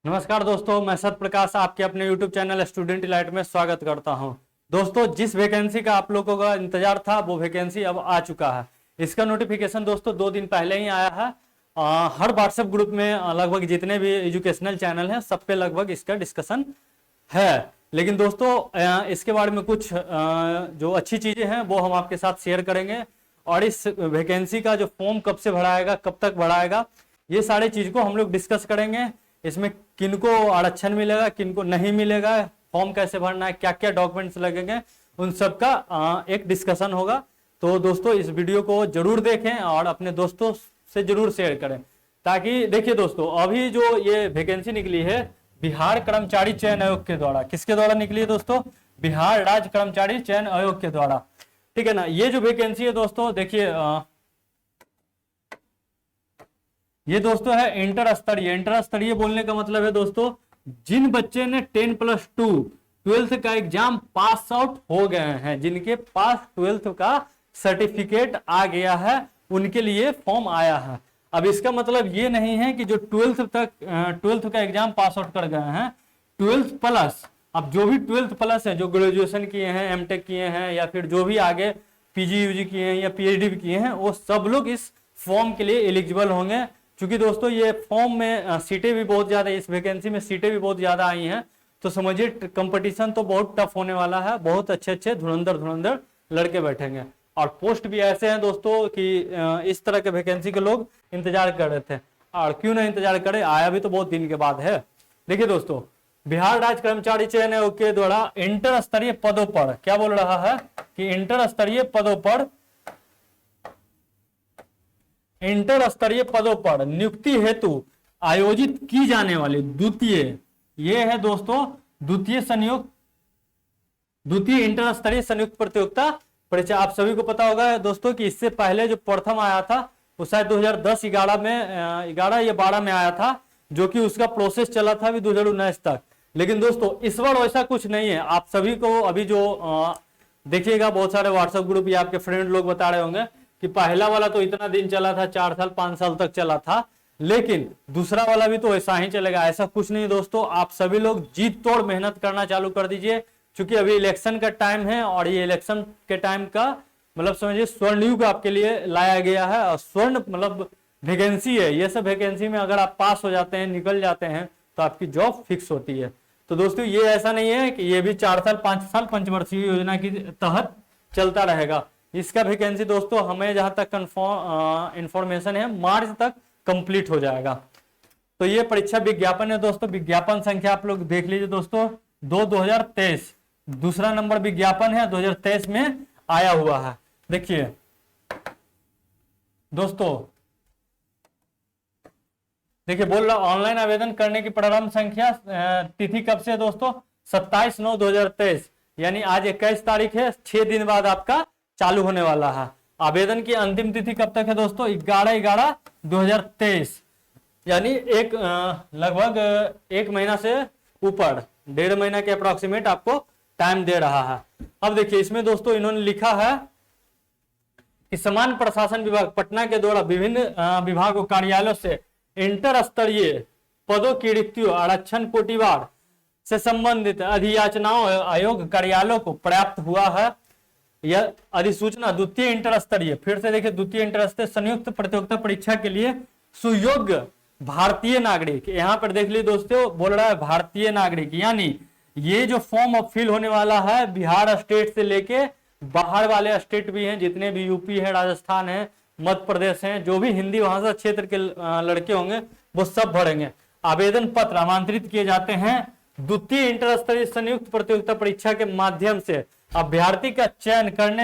नमस्कार दोस्तों, मैं सत्य प्रकाश आपके अपने YouTube चैनल स्टूडेंट इलाइट में स्वागत करता हूं। दोस्तों, जिस वैकेंसी का आप लोगों का इंतजार था वो वैकेंसी अब आ चुका है। इसका नोटिफिकेशन दोस्तों 2 दिन पहले ही आया है। हर व्हाट्सएप ग्रुप में लगभग जितने भी एजुकेशनल चैनल हैं सब पे लगभग इसका डिस्कशन है। लेकिन दोस्तों इसके बारे में कुछ जो अच्छी चीज़ें हैं वो हम आपके साथ शेयर करेंगे। और इस वैकेंसी का जो फॉर्म कब से भराएगा, कब तक भराएगा, ये सारी चीज़ को हम लोग डिस्कस करेंगे। इसमें किनको आरक्षण मिलेगा, किनको नहीं मिलेगा, फॉर्म कैसे भरना है, क्या क्या डॉक्यूमेंट्स लगेंगे, उन सब का एक डिस्कशन होगा। तो दोस्तों इस वीडियो को जरूर देखें और अपने दोस्तों से जरूर शेयर करें, ताकि देखिए दोस्तों अभी जो ये वैकेंसी निकली है बिहार कर्मचारी चयन आयोग के द्वारा। किसके द्वारा निकली है दोस्तों? बिहार राज्य कर्मचारी चयन आयोग के द्वारा। ठीक है ना। ये जो वैकेंसी है दोस्तों देखिए ये दोस्तों है इंटर स्तरीय। इंटर स्तरीय बोलने का मतलब है दोस्तों जिन बच्चे ने 10+2 ट्वेल्थ का एग्जाम पास आउट हो गए हैं, जिनके पास ट्वेल्थ का सर्टिफिकेट आ गया है, उनके लिए फॉर्म आया है। अब इसका मतलब ये नहीं है कि जो ट्वेल्थ का एग्जाम पास आउट कर गए हैं, 12th प्लस, अब जो भी 12th प्लस है, जो ग्रेजुएशन किए हैं, एमटेक किए हैं, या फिर जो भी आगे पीजी यूजी किए हैं या पीएचडी भी किए हैं, वो सब लोग इस फॉर्म के लिए एलिजिबल होंगे। क्योंकि दोस्तों ये फॉर्म में सीटें भी बहुत ज्यादा, इस वैकेंसी में सीटें भी बहुत ज्यादा आई हैं, तो समझिए कंपटीशन तो बहुत टफ होने वाला है। बहुत अच्छे अच्छे धुरंधर लड़के बैठेंगे। और पोस्ट भी ऐसे हैं दोस्तों कि इस तरह के वैकेंसी के लोग इंतजार कर रहे थे, और क्यों ना इंतजार करे, आया भी तो बहुत दिन के बाद है। देखिए दोस्तों, बिहार राज्य कर्मचारी चयन आयोग के द्वारा इंटर स्तरीय पदों पर क्या बोल रहा है कि इंटर स्तरीय पदों पर नियुक्ति हेतु आयोजित की जाने वाली द्वितीय, ये है दोस्तों द्वितीय इंटर स्तरीय संयुक्त प्रतियोगिता परीक्षा। आप सभी को पता होगा दोस्तों कि इससे पहले जो प्रथम आया था वो शायद 2010-11 में 11 या 12 में आया था, जो कि उसका प्रोसेस चला था अभी 2019 तक। लेकिन दोस्तों इस बार वैसा कुछ नहीं है। आप सभी को अभी जो देखिएगा, बहुत सारे व्हाट्सएप ग्रुप या आपके फ्रेंड लोग बता रहे होंगे कि पहला वाला तो इतना दिन चला था, 4 साल 5 साल तक चला था, लेकिन दूसरा वाला भी तो ऐसा ही चलेगा। ऐसा कुछ नहीं दोस्तों, आप सभी लोग जीत तोड़ मेहनत करना चालू कर दीजिए, क्योंकि अभी इलेक्शन का टाइम है। और ये इलेक्शन के टाइम का मतलब समझिए स्वर्ण युग आपके लिए लाया गया है। और स्वर्ण मतलब वैकेंसी है, ये सब वैकेंसी में अगर आप पास हो जाते हैं, निकल जाते हैं, तो आपकी जॉब फिक्स होती है। तो दोस्तों ये ऐसा नहीं है कि ये भी 4 साल 5 साल पंचवर्षीय योजना के तहत चलता रहेगा। इसका वैकेंसी दोस्तों हमें जहां तक इंफॉर्मेशन है मार्च तक कंप्लीट हो जाएगा। तो ये परीक्षा विज्ञापन है दोस्तों। विज्ञापन संख्या आप लोग देख लीजिए दोस्तों, 2023 दूसरा नंबर विज्ञापन है, 2023 में आया हुआ है। देखिए दोस्तों, देखिए बोल रहा ऑनलाइन आवेदन करने की प्रारंभ संख्या तिथि कब से दोस्तों? 27/9/2023, यानी आज 21 तारीख है, 6 दिन बाद आपका चालू होने वाला है। आवेदन की अंतिम तिथि कब तक है दोस्तों? 11/11/2023, यानी लगभग 1 महीना से ऊपर, 1.5 महीना के अप्रोक्सीमेट आपको टाइम दे रहा है। अब देखिए इसमें दोस्तों इन्होंने लिखा है कि समान प्रशासन विभाग पटना के द्वारा विभिन्न विभागों कार्यालयों से इंटर स्तरीय पदों की रिक्तियों आरक्षण कोटिवार से संबंधित अधियाचनाओं आयोग कार्यालयों को प्राप्त हुआ है यह अधिसूचना द्वितीय इंटर स्तरीय, फिर से देखिए द्वितीय इंटर स्तरीय संयुक्त प्रतियोगिता परीक्षा के लिए सुयोग्य भारतीय नागरिक, यहाँ पर देख लीजिए दोस्तों बोल रहा है भारतीय नागरिक, यानी ये जो फॉर्म अब फिल होने वाला है बिहार स्टेट से लेके बाहर वाले स्टेट भी हैं, जितने भी यूपी है, राजस्थान है, मध्य प्रदेश हैं, जो भी हिंदी भाषा क्षेत्र के लड़के होंगे वो सब भरेंगे। आवेदन पत्र आमंत्रित किए जाते हैं द्वितीय इंटर स्तरीय संयुक्त प्रतियोगिता परीक्षा के माध्यम से। अभ्यर्थी का चयन करने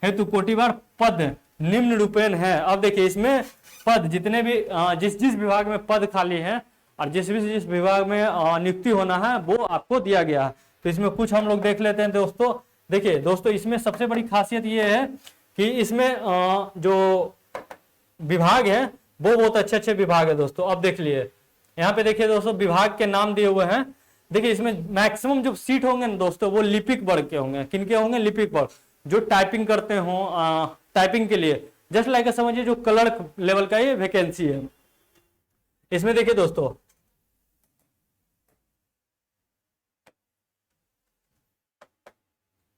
हेतु कोटिवार पद निम्न रूपेण है। अब देखिए इसमें पद जितने भी जिस विभाग में पद खाली है और जिस विभाग में नियुक्ति होना है वो आपको दिया गया है। तो इसमें कुछ हम लोग देख लेते हैं दोस्तों। देखिए दोस्तों इसमें सबसे बड़ी खासियत ये है कि इसमें जो विभाग है वो बहुत अच्छे अच्छे विभाग है दोस्तों। अब देख लिए यहाँ पे देखिए दोस्तों विभाग के नाम दिए हुए हैं। देखिए इसमें मैक्सिमम जो सीट होंगे ना दोस्तों वो लिपिक वर्ग के होंगे। किनके होंगे? लिपिक वर्ग, जो टाइपिंग करते हो, टाइपिंग के लिए, जस्ट लाइक समझिए जो क्लर्क लेवल का ये वैकेंसी है। इसमें देखिए दोस्तों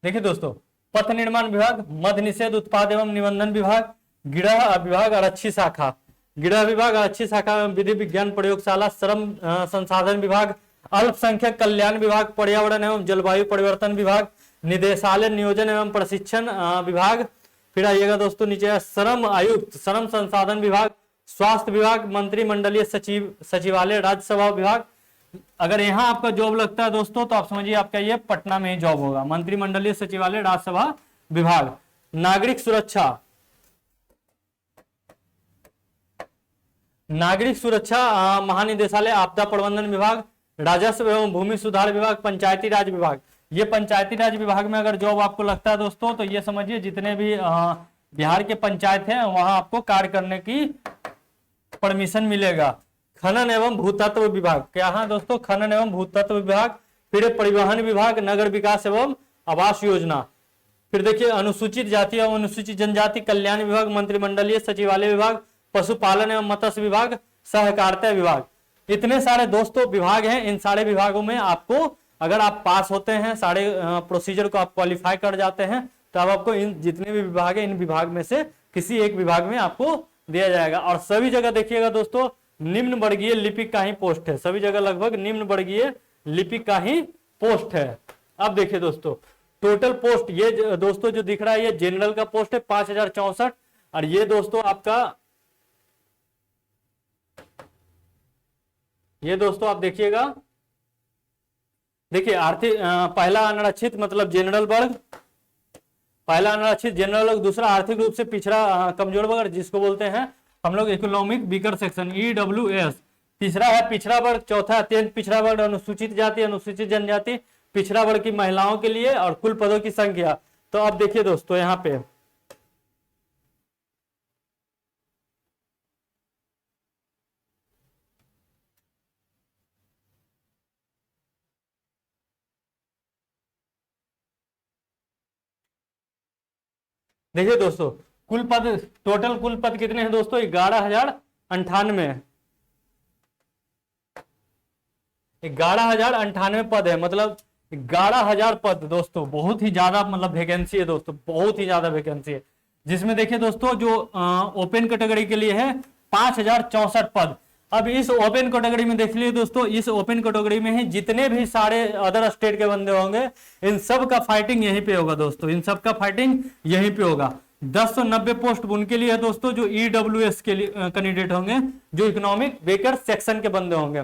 देखिए दोस्तों, पथ निर्माण विभाग, मद्य निषेध उत्पाद एवं निबंधन विभाग, गृह विभाग आरक्षी शाखा, गृह विभाग आरक्षी शाखा एवं विधि विज्ञान प्रयोगशाला, श्रम संसाधन विभाग, अल्पसंख्यक कल्याण विभाग, पर्यावरण एवं जलवायु परिवर्तन विभाग, निदेशालय नियोजन एवं प्रशिक्षण विभाग, फिर आइएगा दोस्तों नीचे श्रम आयुक्त, श्रम संसाधन विभाग, स्वास्थ्य विभाग, मंत्रिमंडलीय सचिवालय, राज्यसभा विभाग। अगर यहाँ आपका जॉब लगता है दोस्तों तो आप समझिए आपका ये पटना में ही जॉब होगा, मंत्रिमंडलीय सचिवालय, राज्यसभा विभाग। नागरिक सुरक्षा, नागरिक सुरक्षा महानिदेशालय, आपदा प्रबंधन विभाग, राजस्व एवं भूमि सुधार विभाग, पंचायती राज विभाग। ये पंचायती राज विभाग में अगर जॉब आपको लगता है दोस्तों तो ये समझिए जितने भी बिहार के पंचायत हैं वहां आपको कार्य करने की परमिशन मिलेगा। खनन एवं भूतत्व विभाग, क्या है दोस्तों, खनन एवं भूतत्व विभाग। फिर परिवहन विभाग, नगर विकास एवं आवास योजना। फिर देखिए अनुसूचित जाति एवं अनुसूचित जनजाति कल्याण विभाग, मंत्रिमंडलीय सचिवालय विभाग, पशुपालन एवं मत्स्य विभाग, सहकारिता विभाग। इतने सारे दोस्तों विभाग हैं। इन सारे विभागों में आपको अगर आप पास होते हैं, सारे प्रोसीजर को आप क्वालिफाई कर जाते हैं तो अब आपको इन जितने भी विभाग है इन विभाग में से किसी एक विभाग में आपको दिया जाएगा। और सभी जगह देखिएगा दोस्तों निम्न वर्गीय लिपिक का ही पोस्ट है, सभी जगह लगभग निम्न वर्गीय लिपिक का ही पोस्ट है। अब देखिए दोस्तों टोटल पोस्ट, ये दोस्तों जो दिख रहा है ये जनरल का पोस्ट है 5064। और ये दोस्तों आपका, ये दोस्तों आप देखिएगा, देखिए आर्थिक पहला अनारक्षित मतलब जनरल वर्ग, पहला अनारक्षित जनरल वर्ग, दूसरा आर्थिक रूप से पिछड़ा कमजोर वर्ग जिसको बोलते हैं हम लोग इकोनॉमिक वीकर सेक्शन EWS, तीसरा है पिछड़ा वर्ग, चौथा अत्यंत पिछड़ा वर्ग, अनुसूचित जाति, अनुसूचित जनजाति, पिछड़ा वर्ग की महिलाओं के लिए, और कुल पदों की संख्या। तो अब देखिए दोस्तों यहाँ पे देखिए दोस्तों कुल पद, टोटल कुल पद कितने हैं दोस्तों, 11,098, 11,098 पद है, मतलब 11,000 पद दोस्तों, बहुत ही ज्यादा मतलब वैकेंसी है दोस्तों, बहुत ही ज्यादा वैकेंसी है। जिसमें देखिए दोस्तों जो ओपन कैटेगरी के लिए है 5,064 पद। अब इस ओपन कैटेगरी में देख लीजिए दोस्तों, इस ओपन कैटेगरी में ही जितने भी सारे अदर स्टेट के बंदे होंगे इन सब का फाइटिंग यहीं पे होगा दोस्तों, इन सब का फाइटिंग यहीं पे होगा। 1090 पोस्ट उनके लिए है दोस्तों जो EWS के लिए कैंडिडेट होंगे, जो इकोनॉमिक वेकर सेक्शन के बंदे होंगे।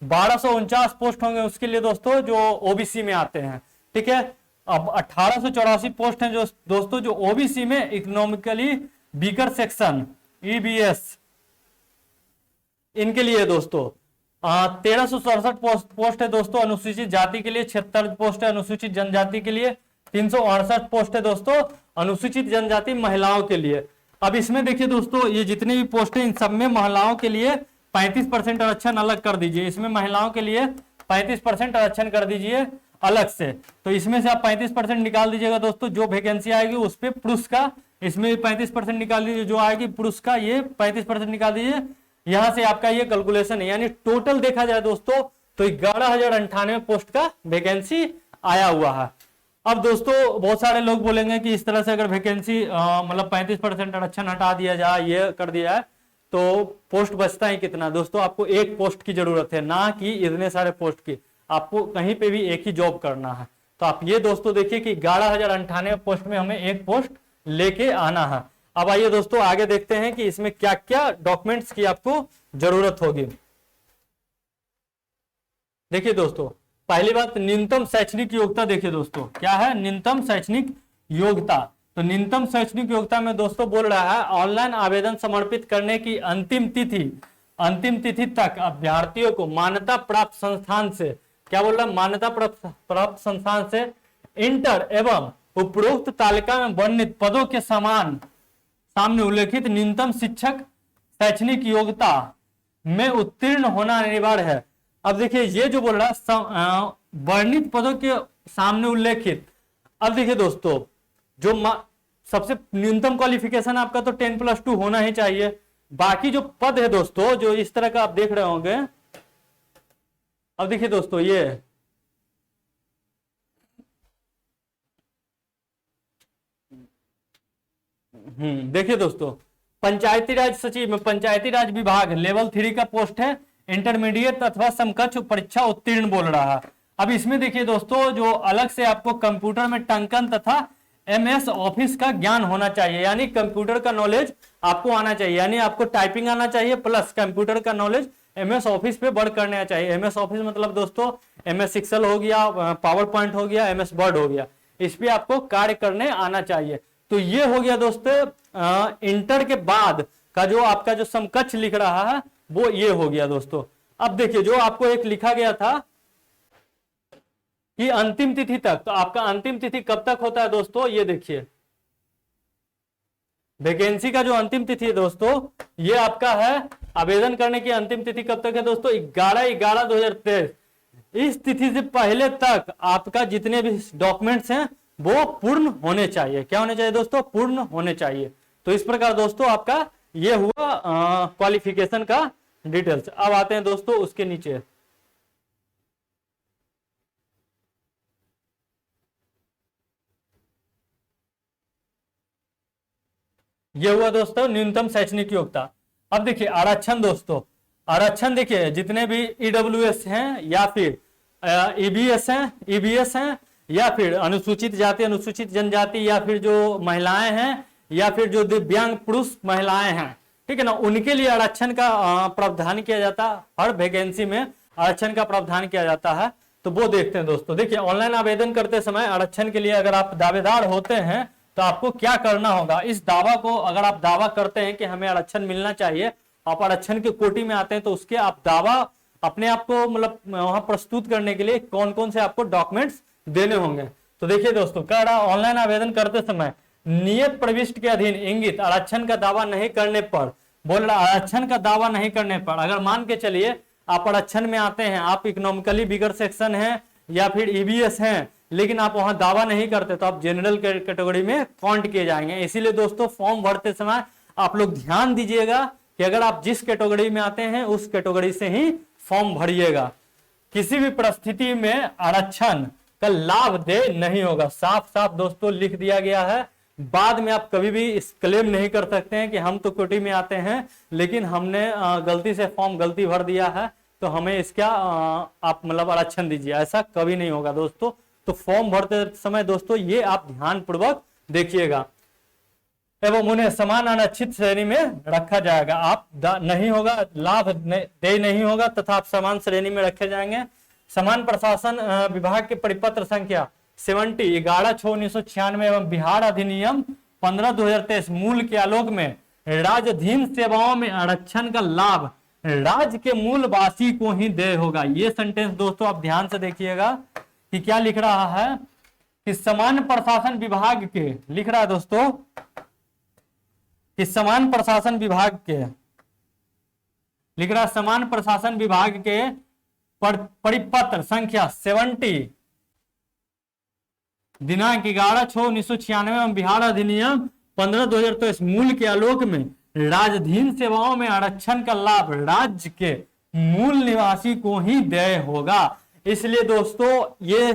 1249 पोस्ट होंगे उसके लिए दोस्तों जो OBC में आते हैं, ठीक है। अब 1884 पोस्ट हैं जो दोस्तों जो OBC में इकोनॉमिकली वीकर सेक्शन EBS इनके लिए दोस्तों। 1367 पोस्ट है दोस्तों अनुसूचित जाति के लिए, 76 पोस्ट है अनुसूचित जनजाति के लिए, 368 पोस्ट है दोस्तों अनुसूचित जनजाति महिलाओं के लिए। अब इसमें देखिए दोस्तों ये जितने भी पोस्ट है इन सब में महिलाओं के लिए 35% आरक्षण अलग कर दीजिए, इसमें महिलाओं के लिए 35% आरक्षण कर दीजिए अलग से। तो इसमें से आप 35% निकाल दीजिएगा दोस्तों, जो वैकेंसी आएगी उस पर पुरुष का, इसमें 35% निकाल दीजिए, जो आएगी पुरुष का ये 35% निकाल दीजिए। यहां से आपका ये कैलकुलेशन है, यानी टोटल देखा जाए दोस्तों तो 11,098 पोस्ट का वैकेंसी आया हुआ है। अब दोस्तों बहुत सारे लोग बोलेंगे कि इस तरह से अगर वैकेंसी मतलब 35% आरक्षण हटा दिया जाए, ये कर दिया जाए तो पोस्ट बचता है कितना दोस्तों, आपको एक पोस्ट की जरूरत है, ना कि इतने सारे पोस्ट की। आपको कहीं पे भी एक ही जॉब करना है। तो आप ये दोस्तों देखिए कि 11,098 पोस्ट में हमें एक पोस्ट लेके आना है। अब आइए दोस्तों आगे देखते हैं कि इसमें क्या क्या डॉक्यूमेंट्स की आपको जरूरत होगी। देखिए दोस्तों पहली बात न्यूनतम शैक्षणिक योग्यता, देखिए दोस्तों क्या है न्यूनतम शैक्षणिक योग्यता। तो न्यूनतम शैक्षणिक योग्यता में दोस्तों बोल रहा है ऑनलाइन आवेदन समर्पित करने की अंतिम तिथि तक अभ्यर्थियों को मान्यता प्राप्त संस्थान से, क्या बोल रहा है, मान्यता प्राप्त संस्थान से इंटर एवं उपरोक्त तालिका में वर्णित पदों के समान सामने उल्लेखित न्यूनतम शिक्षक शैक्षणिक योग्यता में उत्तीर्ण होना अनिवार्य है। अब देखिए ये जो बोल रहा है वर्णित पदों के सामने उल्लेखित, अब देखिए दोस्तों जो सबसे न्यूनतम क्वालिफिकेशन आपका तो 10+2 होना ही चाहिए। बाकी जो पद है दोस्तों जो इस तरह का आप देख रहे होंगे, अब देखिए दोस्तों देखिए दोस्तों, पंचायती राज सचिव में पंचायती राज विभाग लेवल 3 का पोस्ट है, इंटरमीडिएट अथवा समकक्ष परीक्षा उत्तीर्ण बोल रहा है। अब इसमें देखिए दोस्तों, जो अलग से आपको कंप्यूटर में टंकन तथा MS ऑफिस का ज्ञान होना चाहिए, यानी कंप्यूटर का नॉलेज आपको आना चाहिए, यानी आपको टाइपिंग आना चाहिए प्लस कंप्यूटर का नॉलेज MS ऑफिस पे वर्क करना चाहिए। MS ऑफिस मतलब दोस्तों MS एक्सेल हो गया, पावर पॉइंट हो गया, MS वर्ड हो गया, इस पे आपको कार्य करने आना चाहिए। तो ये हो गया दोस्तों इंटर के बाद का जो आपका जो समकक्ष लिख रहा है वो ये हो गया दोस्तों। अब देखिए, जो आपको एक लिखा गया था कि अंतिम तिथि तक, तो आपका अंतिम तिथि कब तक होता है दोस्तों, ये देखिए वैकेंसी का जो अंतिम तिथि है दोस्तों, ये आपका है आवेदन करने की अंतिम तिथि कब तक है दोस्तों, 11/11/2023। इस तिथि से पहले तक आपका जितने भी डॉक्यूमेंट्स हैं वो पूर्ण होने चाहिए। क्या होने चाहिए दोस्तों, पूर्ण होने चाहिए। तो इस प्रकार दोस्तों आपका ये हुआ क्वालिफिकेशन का डिटेल्स। अब आते हैं दोस्तों उसके नीचे, ये हुआ दोस्तों न्यूनतम शैक्षणिक योग्यता। अब देखिए आरक्षण दोस्तों, आरक्षण देखिए जितने भी EWS हैं या फिर EBS हैं, EBS हैं, या फिर अनुसूचित जाति अनुसूचित जनजाति, या फिर जो महिलाएं हैं, या फिर जो दिव्यांग पुरुष महिलाएं हैं, ठीक है ना, उनके लिए आरक्षण का प्रावधान किया जाता है। हर वैकेंसी में आरक्षण का प्रावधान किया जाता है। तो वो देखते हैं दोस्तों। देखिए ऑनलाइन आवेदन करते समय आरक्षण के लिए अगर आप दावेदार होते हैं तो आपको क्या करना होगा। इस दावा को अगर आप दावा करते हैं कि हमें आरक्षण मिलना चाहिए, आप आरक्षण की कोटि में आते हैं, तो उसके आप दावा अपने आप को मतलब वहां प्रस्तुत करने के लिए कौन कौन से आपको डॉक्यूमेंट्स देने होंगे। तो देखिए दोस्तों, कह रहा ऑनलाइन आवेदन करते समय नियत प्रविष्टि के अधीन इंगित आरक्षण का दावा नहीं करने पर, बोल रहा आरक्षण का दावा नहीं करने पर, अगर मान के चलिए आप आरक्षण में आते हैं, आप इकोनॉमिकली बिगर सेक्शन है या फिर EBS हैं, लेकिन आप वहां दावा नहीं करते, तो आप जनरल कैटेगरी में काउंट किए जाएंगे। इसीलिए दोस्तों फॉर्म भरते समय आप लोग ध्यान दीजिएगा कि अगर आप जिस कैटेगरी में आते हैं उस कैटेगरी से ही फॉर्म भरिएगा। किसी भी परिस्थिति में आरक्षण का लाभ दे नहीं होगा, साफ साफ दोस्तों लिख दिया गया है। बाद में आप कभी भी इस क्लेम नहीं कर सकते हैं कि हम तो कोटि में आते हैं लेकिन हमने गलती से फॉर्म गलती भर दिया है तो हमें इसका आप मतलब आरक्षण दीजिए, ऐसा कभी नहीं होगा दोस्तों। तो फॉर्म भरते समय दोस्तों ये आप ध्यान पूर्वक देखिएगा। एवं उन्हें समान अनिश्चित श्रेणी में रखा जाएगा, आप नहीं होगा लाभ दे नहीं होगा तथा आप समान श्रेणी में रखे जाएंगे। समान प्रशासन विभाग के परिपत्र संख्या 70 11/6/1996 एवं बिहार अधिनियम 15/2023 मूल के आलोक में राज्याधीन सेवाओं में आरक्षण का लाभ राज्य के मूलवासी को ही देय होगा। ये सेंटेंस दोस्तों आप ध्यान से देखिएगा कि क्या लिख रहा है कि समान प्रशासन विभाग के, लिख रहा है दोस्तों कि समान प्रशासन विभाग के, लिख रहा है समान प्रशासन विभाग के परिपत्र संख्या 70 दिनांक 11/6/1996 एवं बिहार अधिनियम 15/2023 मूल के आलोक में राज्याधीन सेवाओं में आरक्षण का लाभ राज्य के मूल निवासी को ही देय होगा। इसलिए दोस्तों ये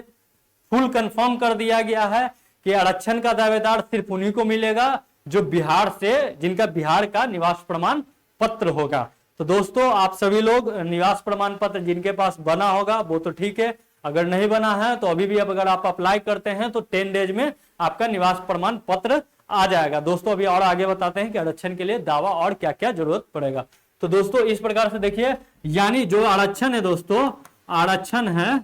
फुल कंफर्म कर दिया गया है कि आरक्षण का दावेदार सिर्फ उन्हीं को मिलेगा जो बिहार से, जिनका बिहार का निवास प्रमाण पत्र होगा। तो दोस्तों आप सभी लोग निवास प्रमाण पत्र जिनके पास बना होगा वो तो ठीक है, अगर नहीं बना है तो अभी भी अब अगर आप अप्लाई करते हैं तो 10 डेज में आपका निवास प्रमाण पत्र आ जाएगा। दोस्तों अभी और आगे बताते हैं कि आरक्षण के लिए दावा और क्या क्या जरूरत पड़ेगा। तो दोस्तों इस प्रकार से देखिए, यानी जो आरक्षण है दोस्तों, आरक्षण है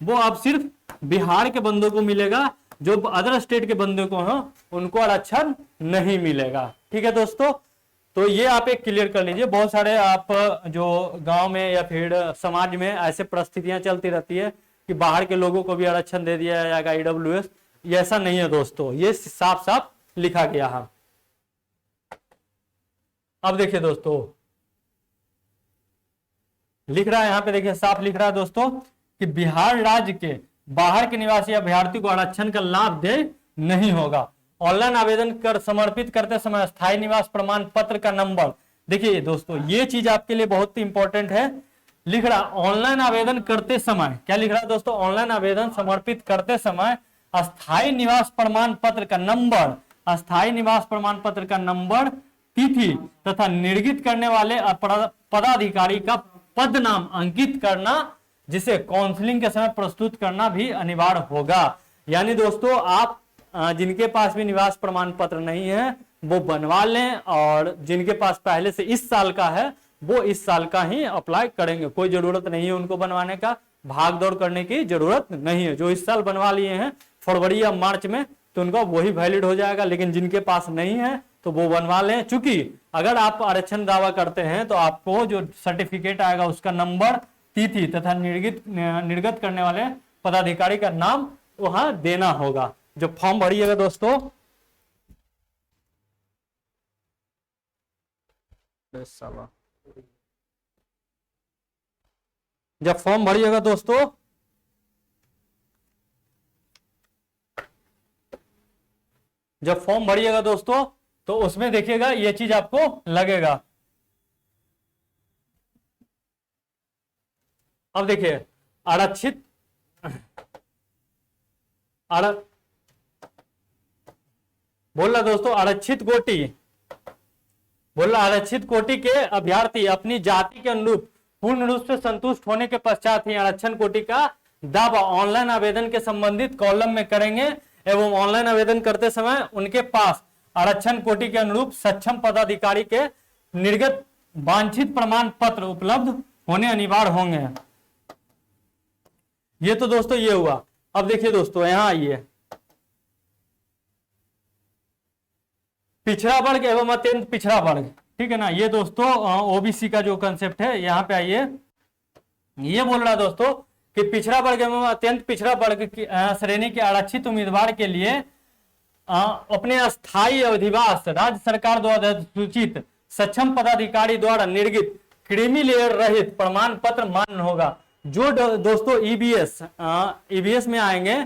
वो अब सिर्फ बिहार के बंदों को मिलेगा, जो अदर स्टेट के बंदों को हो उनको आरक्षण नहीं मिलेगा। ठीक है दोस्तों, तो ये आप एक क्लियर कर लीजिए। बहुत सारे आप जो गांव में या फिर समाज में ऐसे परिस्थितियां चलती रहती है कि बाहर के लोगों को भी आरक्षण दे दिया जाएगा EWS, ये ऐसा नहीं है दोस्तों, ये साफ साफ लिखा गया है। अब देखिए दोस्तों लिख रहा है यहाँ पे, देखिए साफ लिख रहा है दोस्तों कि बिहार राज्य के बाहर के निवासी अभ्यर्थी को आरक्षण का लाभ दे नहीं होगा। ऑनलाइन आवेदन कर समर्पित करते समय स्थायी निवास प्रमाण पत्र का नंबर, देखिए दोस्तों ये चीज आपके लिए बहुत इंपॉर्टेंट है। लिख रहा ऑनलाइन आवेदन करते समय, क्या लिख रहा है दोस्तों, ऑनलाइन आवेदन समर्पित करते समय स्थायी निवास प्रमाण पत्र का नंबर अस्थायी निवास प्रमाण पत्र का नंबर, तिथि तथा निर्गत करने वाले पदाधिकारी का पद नाम अंकित करना, जिसे काउंसलिंग के समय प्रस्तुत करना भी अनिवार्य होगा। यानी दोस्तों आप जिनके पास भी निवास प्रमाण पत्र नहीं है वो बनवा लें, और जिनके पास पहले से इस साल का है वो इस साल का ही अप्लाई करेंगे। कोई जरूरत नहीं है उनको बनवाने का, भाग दौड़ करने की जरूरत नहीं है। जो इस साल बनवा लिए हैं फरवरी या मार्च में तो उनका वही वैलिड हो जाएगा, लेकिन जिनके पास नहीं है तो वो बनवा लें। चूंकि अगर आप आरक्षण दावा करते हैं तो आपको जो सर्टिफिकेट आएगा उसका नंबर, तिथि तथा निर्गत करने वाले पदाधिकारी का नाम वहां देना होगा। जो फॉर्म भरिएगा दोस्तों, जब फॉर्म भरिएगा दोस्तों तो उसमें देखिएगा ये चीज आपको लगेगा। अब देखिए आरक्षित बोल रहा दोस्तों, आरक्षित कोटि के अभ्यर्थी अपनी जाति के अनुरूप पूर्ण रूप से संतुष्ट होने के पश्चात ही आरक्षण कोटि का दावा ऑनलाइन आवेदन के संबंधित कॉलम में करेंगे एवं ऑनलाइन आवेदन करते समय उनके पास आरक्षण कोटि के अनुरूप सक्षम पदाधिकारी के निर्गत वांछित प्रमाण पत्र उपलब्ध होने अनिवार्य होंगे। ये तो दोस्तों ये हुआ। अब देखिए दोस्तों यहां आइए, पिछड़ा वर्ग एवं अत्यंत पिछड़ा वर्ग, ठीक है ना। ये दोस्तों ओबीसी का जो कंसेप्ट है, यहाँ पे आइए। ये बोल रहा है दोस्तों कि पिछड़ा वर्ग एवं अत्यंत पिछड़ा वर्ग की श्रेणी के आरक्षित उम्मीदवार के लिए अपने अस्थायी अवधिवास राज्य सरकार द्वारा सूचित सक्षम पदाधिकारी द्वारा निर्गत क्रीमी लेयर रहित प्रमाण पत्र मान्य होगा। जो दोस्तों ईबीएस में आएंगे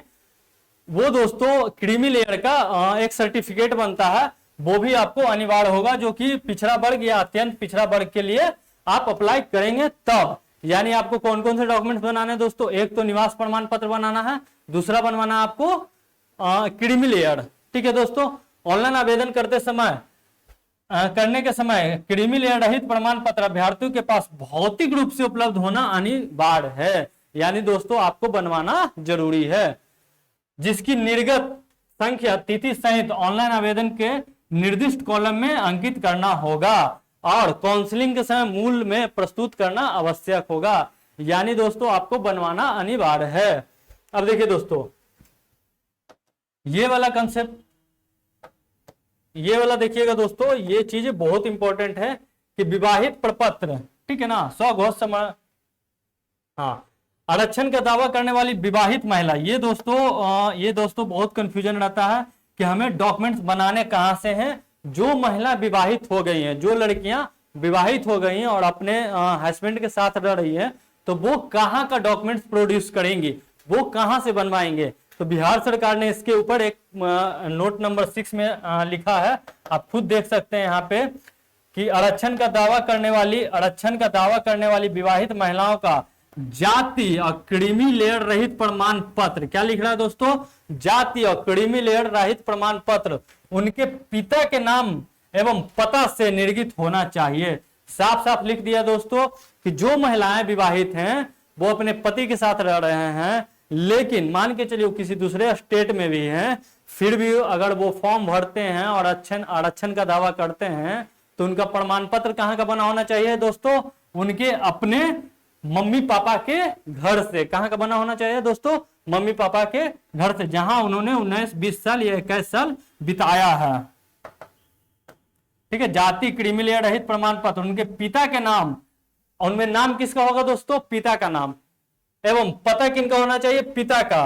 वो दोस्तों क्रीमी लेयर का एक सर्टिफिकेट बनता है, वो भी आपको अनिवार्य होगा, जो कि पिछड़ा वर्ग या अत्यंत पिछड़ा वर्ग के लिए आप अप्लाई करेंगे तब। यानी आपको कौन कौन से डॉक्यूमेंट्स बनाने हैं दोस्तों, एक तो निवास प्रमाण पत्र बनाना है, दूसरा बनवाना है आपको क्रीमी लेयर, ठीक है दोस्तों। ऑनलाइन आवेदन करने के समय क्रीमी लेयर रहित प्रमाण पत्र अभ्यर्थियों के पास भौतिक रूप से उपलब्ध होना अनिवार्य है, यानी दोस्तों आपको बनवाना जरूरी है, जिसकी निर्गत संख्या तिथि सहित ऑनलाइन आवेदन के निर्दिष्ट कॉलम में अंकित करना होगा और काउंसलिंग के समय मूल में प्रस्तुत करना आवश्यक होगा। यानी दोस्तों आपको बनवाना अनिवार्य है। अब देखिए दोस्तों ये वाला कंसेप्ट, ये वाला देखिएगा दोस्तों, ये चीज बहुत इंपॉर्टेंट है कि विवाहित प्रपत्र, ठीक है ना, स्वघोष समय, हाँ, आरक्षण का दावा करने वाली विवाहित महिला, ये दोस्तों बहुत कंफ्यूजन रहता है कि हमें डॉक्यूमेंट्स बनाने कहां से हैं। जो महिला विवाहित हो गई हैं, जो लड़कियां विवाहित हो गई हैं और अपने हस्बैंड के साथ रह रही हैं, तो वो कहां का डॉक्यूमेंट्स प्रोड्यूस करेंगी, वो कहां से बनवाएंगे। तो बिहार सरकार ने इसके ऊपर एक नोट नंबर 6 में लिखा है, आप खुद देख सकते हैं यहाँ पे कि आरक्षण का दावा करने वाली विवाहित महिलाओं का जाति और क्रीमी लेयर रहित प्रमाण पत्र, क्या लिख रहा है दोस्तों, जाति और क्रीमी लेयर रहित प्रमाण पत्र उनके पिता के नाम एवं पता से निर्गत होना चाहिए। साफ साफ लिख दिया दोस्तों कि जो महिलाएं विवाहित हैं वो अपने पति के साथ रह रहे हैं, लेकिन मान के चलिए किसी दूसरे स्टेट में भी हैं, फिर भी अगर वो फॉर्म भरते हैं और आरक्षण का दावा करते हैं तो उनका प्रमाण पत्र कहाँ का बना होना चाहिए दोस्तों, उनके अपने मम्मी पापा के घर से। कहां का बना होना चाहिए दोस्तों, मम्मी पापा के घर से, जहां उन्होंने 19-20 साल या 21 साल बिताया है, ठीक है। जाति क्रीमी लेयर रहित प्रमाण पत्र उनके पिता के नाम, उनमें नाम किसका होगा दोस्तों, पिता का नाम, एवं पता किनका होना चाहिए, पिता का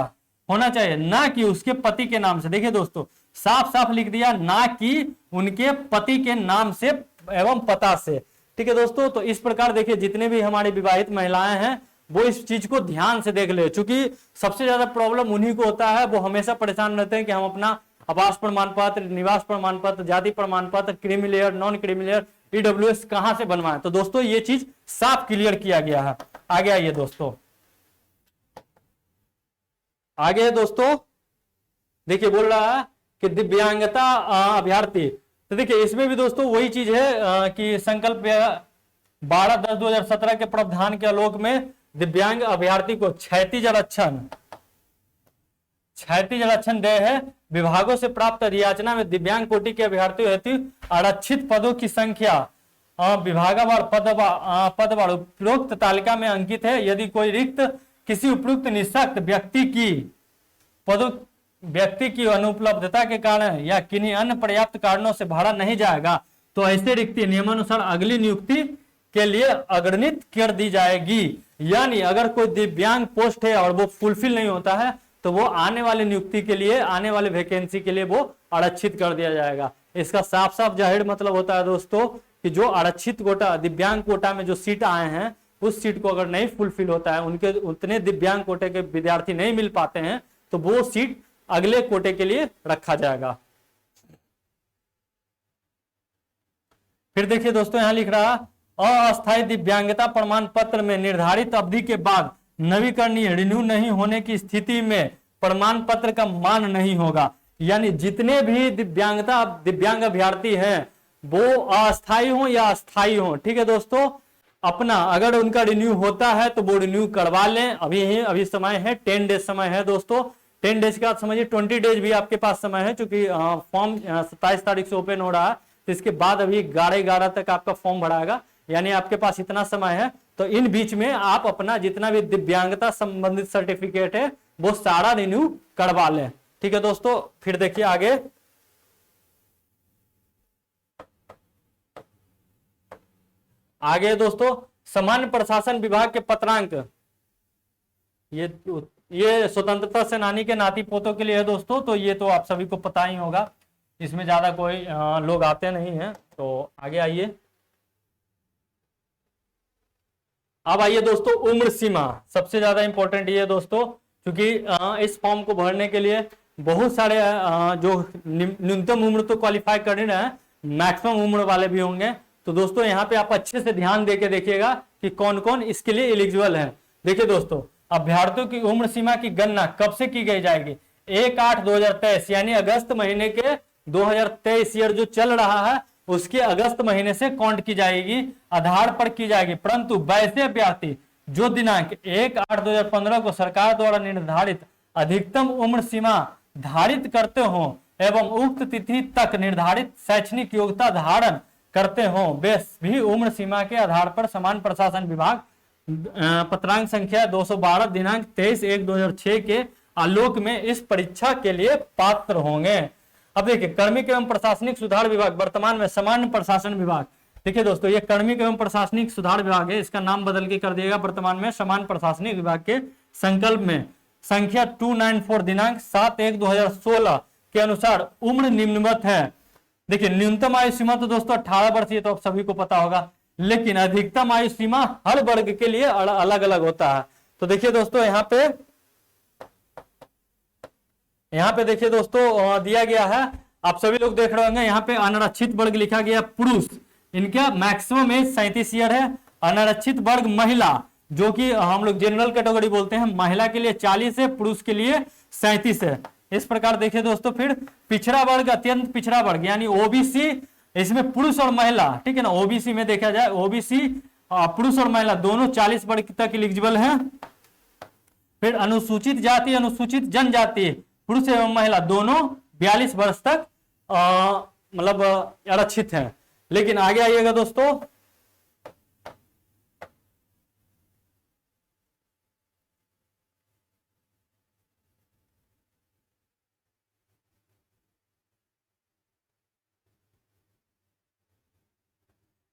होना चाहिए, ना कि उसके पति के नाम से। देखिए दोस्तों साफ साफ लिख दिया, ना कि उनके पति के नाम से एवं पता से, ठीक है दोस्तों। तो इस प्रकार देखिए जितने भी हमारी विवाहित महिलाएं हैं वो इस चीज को ध्यान से देख ले, क्योंकि सबसे ज्यादा प्रॉब्लम उन्हीं को होता है, वो हमेशा परेशान रहते हैं कि हम अपना आवास प्रमाण पत्र, निवास प्रमाण पत्र, जाति प्रमाण पत्र, creamy layer, non creamy layer, EWS कहां से बनवाएं। तो दोस्तों ये चीज साफ क्लियर किया गया है। आगे आइए दोस्तों, आगे दोस्तों देखिए बोल रहा है कि दिव्यांगता अभ्यर्थी, तो देखिए इसमें भी दोस्तों वही चीज है कि संकल्प 12/10/2017 के प्रावधान के आलोक में दिव्यांग अभ्यर्थी को क्षैतिज आरक्षण देय है। विभागों से प्राप्त अधियाचना में दिव्यांग कोटि के अभ्यर्थियों हेतु आरक्षित पदों की संख्या विभागवार पदवार उपरोक्त तालिका में अंकित है। यदि कोई रिक्त किसी उपयुक्त निःशक्त व्यक्ति की अनुपलब्धता के कारण या किन्हीं अन्य पर्याप्त कारणों से भरा नहीं जाएगा तो ऐसे रिक्ति नियमानुसार अगली नियुक्ति के लिए अग्रणित कर दी जाएगी। यानी अगर कोई दिव्यांग पोस्ट है और वो फुलफिल नहीं होता है तो वो आने वाली नियुक्ति के लिए, आने वाले वैकेंसी के लिए वो आरक्षित कर दिया जाएगा। इसका साफ साफ जाहिर मतलब होता है दोस्तों कि जो आरक्षित कोटा, दिव्यांग कोटा में जो सीट आए हैं उस सीट को अगर नहीं फुलफिल होता है, उनके उतने दिव्यांग कोटे के विद्यार्थी नहीं मिल पाते हैं तो वो सीट अगले कोटे के लिए रखा जाएगा। फिर देखिए दोस्तों यहां लिख रहा अस्थायी दिव्यांगता प्रमाण पत्र में निर्धारित अवधि के बाद नवीकरणीय रिन्यू नहीं होने की स्थिति में प्रमाण पत्र का मान नहीं होगा। यानी जितने भी दिव्यांग अभ्यर्थी हैं वो अस्थायी हो या अस्थायी हो, ठीक है दोस्तों, अपना अगर उनका रिन्यू होता है तो वो रिन्यू करवा लें। अभी समय है, 10 डेज समय है दोस्तों। 10 डेज का समझिए 20 डेज भी आपके पास समय है, क्योंकि फॉर्म 27 तारीख से ओपन हो रहा है, तो इसके बाद अभी 11/11 तक आपका फॉर्म भराएगा। यानी आपके पास इतना समय है, तो इन बीच में आप अपना जितना भी दिव्यांगता संबंधित सर्टिफिकेट है वो सारा रिन्यू करवा लें। ठीक है दोस्तों, फिर देखिए आगे दोस्तों सामान्य प्रशासन विभाग के पत्रांक, ये स्वतंत्रता सेनानी के नाती पोतों के लिए है दोस्तों, तो ये तो आप सभी को पता ही होगा, इसमें ज्यादा कोई लोग आते नहीं हैं। तो आगे आइए, अब आइए दोस्तों उम्र सीमा, सबसे ज्यादा इंपॉर्टेंट ये दोस्तों, क्योंकि इस फॉर्म को भरने के लिए बहुत सारे जो न्यूनतम उम्र तो क्वालिफाई कर रहे हैं, मैक्सिमम उम्र वाले भी होंगे। तो दोस्तों यहाँ पे आप अच्छे से ध्यान देके देखिएगा कि कौन कौन इसके लिए एलिजिबल है। देखिए दोस्तों, अभ्यर्थियों की उम्र सीमा की गणना कब से की गई जाएगी? 1/8/2023 यानी अगस्त महीने के 2023 ईयर जो चल रहा है उसके अगस्त महीने से काउंट की जाएगी, आधार पर की जाएगी। परंतु वैसे अभ्यर्थी जो दिनांक 1/8/2015 को सरकार द्वारा निर्धारित अधिकतम उम्र सीमा धारित करते हो एवं उक्त तिथि तक निर्धारित शैक्षणिक योग्यता धारण करते हो, वे भी उम्र सीमा के आधार पर समान प्रशासन विभाग पत्रांक संख्या 212 दिनांक 23/1/2006 के आलोक में इस परीक्षा के लिए पात्र होंगे। अब देखिए कार्मिक एवं प्रशासनिक सुधार विभाग, वर्तमान में सामान्य प्रशासन विभाग। देखिए दोस्तों, ये कार्मिक एवं प्रशासनिक सुधार विभाग है, इसका नाम बदल के कर दिएगा वर्तमान में सामान्य प्रशासनिक विभाग के संकल्प में संख्या 294 दिनांक 7/1/2016 के अनुसार उम्र निम्नवत है। देखिए न्यूनतम आयु सीमा तो दोस्तों 18 वर्ष, ये तो आप सभी को पता होगा, लेकिन अधिकतम आयु सीमा हर वर्ग के लिए अलग अलग होता है। तो देखिए दोस्तों यहाँ पे देखिए दोस्तों दिया गया है, आप सभी लोग देख रहे होंगे, यहाँ पे अनारक्षित वर्ग लिखा गया पुरुष, इनका मैक्सिमम एज 37 ईयर है। अनारक्षित वर्ग महिला, जो कि हम लोग जनरल कैटेगरी बोलते हैं, महिला के लिए 40 है, पुरुष के लिए 37 है। इस प्रकार देखिए दोस्तों, फिर पिछड़ा वर्ग, अत्यंत पिछड़ा वर्ग यानी ओबीसी, इसमें पुरुष और महिला, ठीक है ना, ओबीसी में देखा जाए ओबीसी पुरुष और महिला दोनों 40 वर्ग तक एलिजिबल है। फिर अनुसूचित जाति, अनुसूचित जनजाति, पुरुष एवं महिला दोनों 42 वर्ष तक मतलब आरक्षित है। लेकिन आगे आइएगा दोस्तों,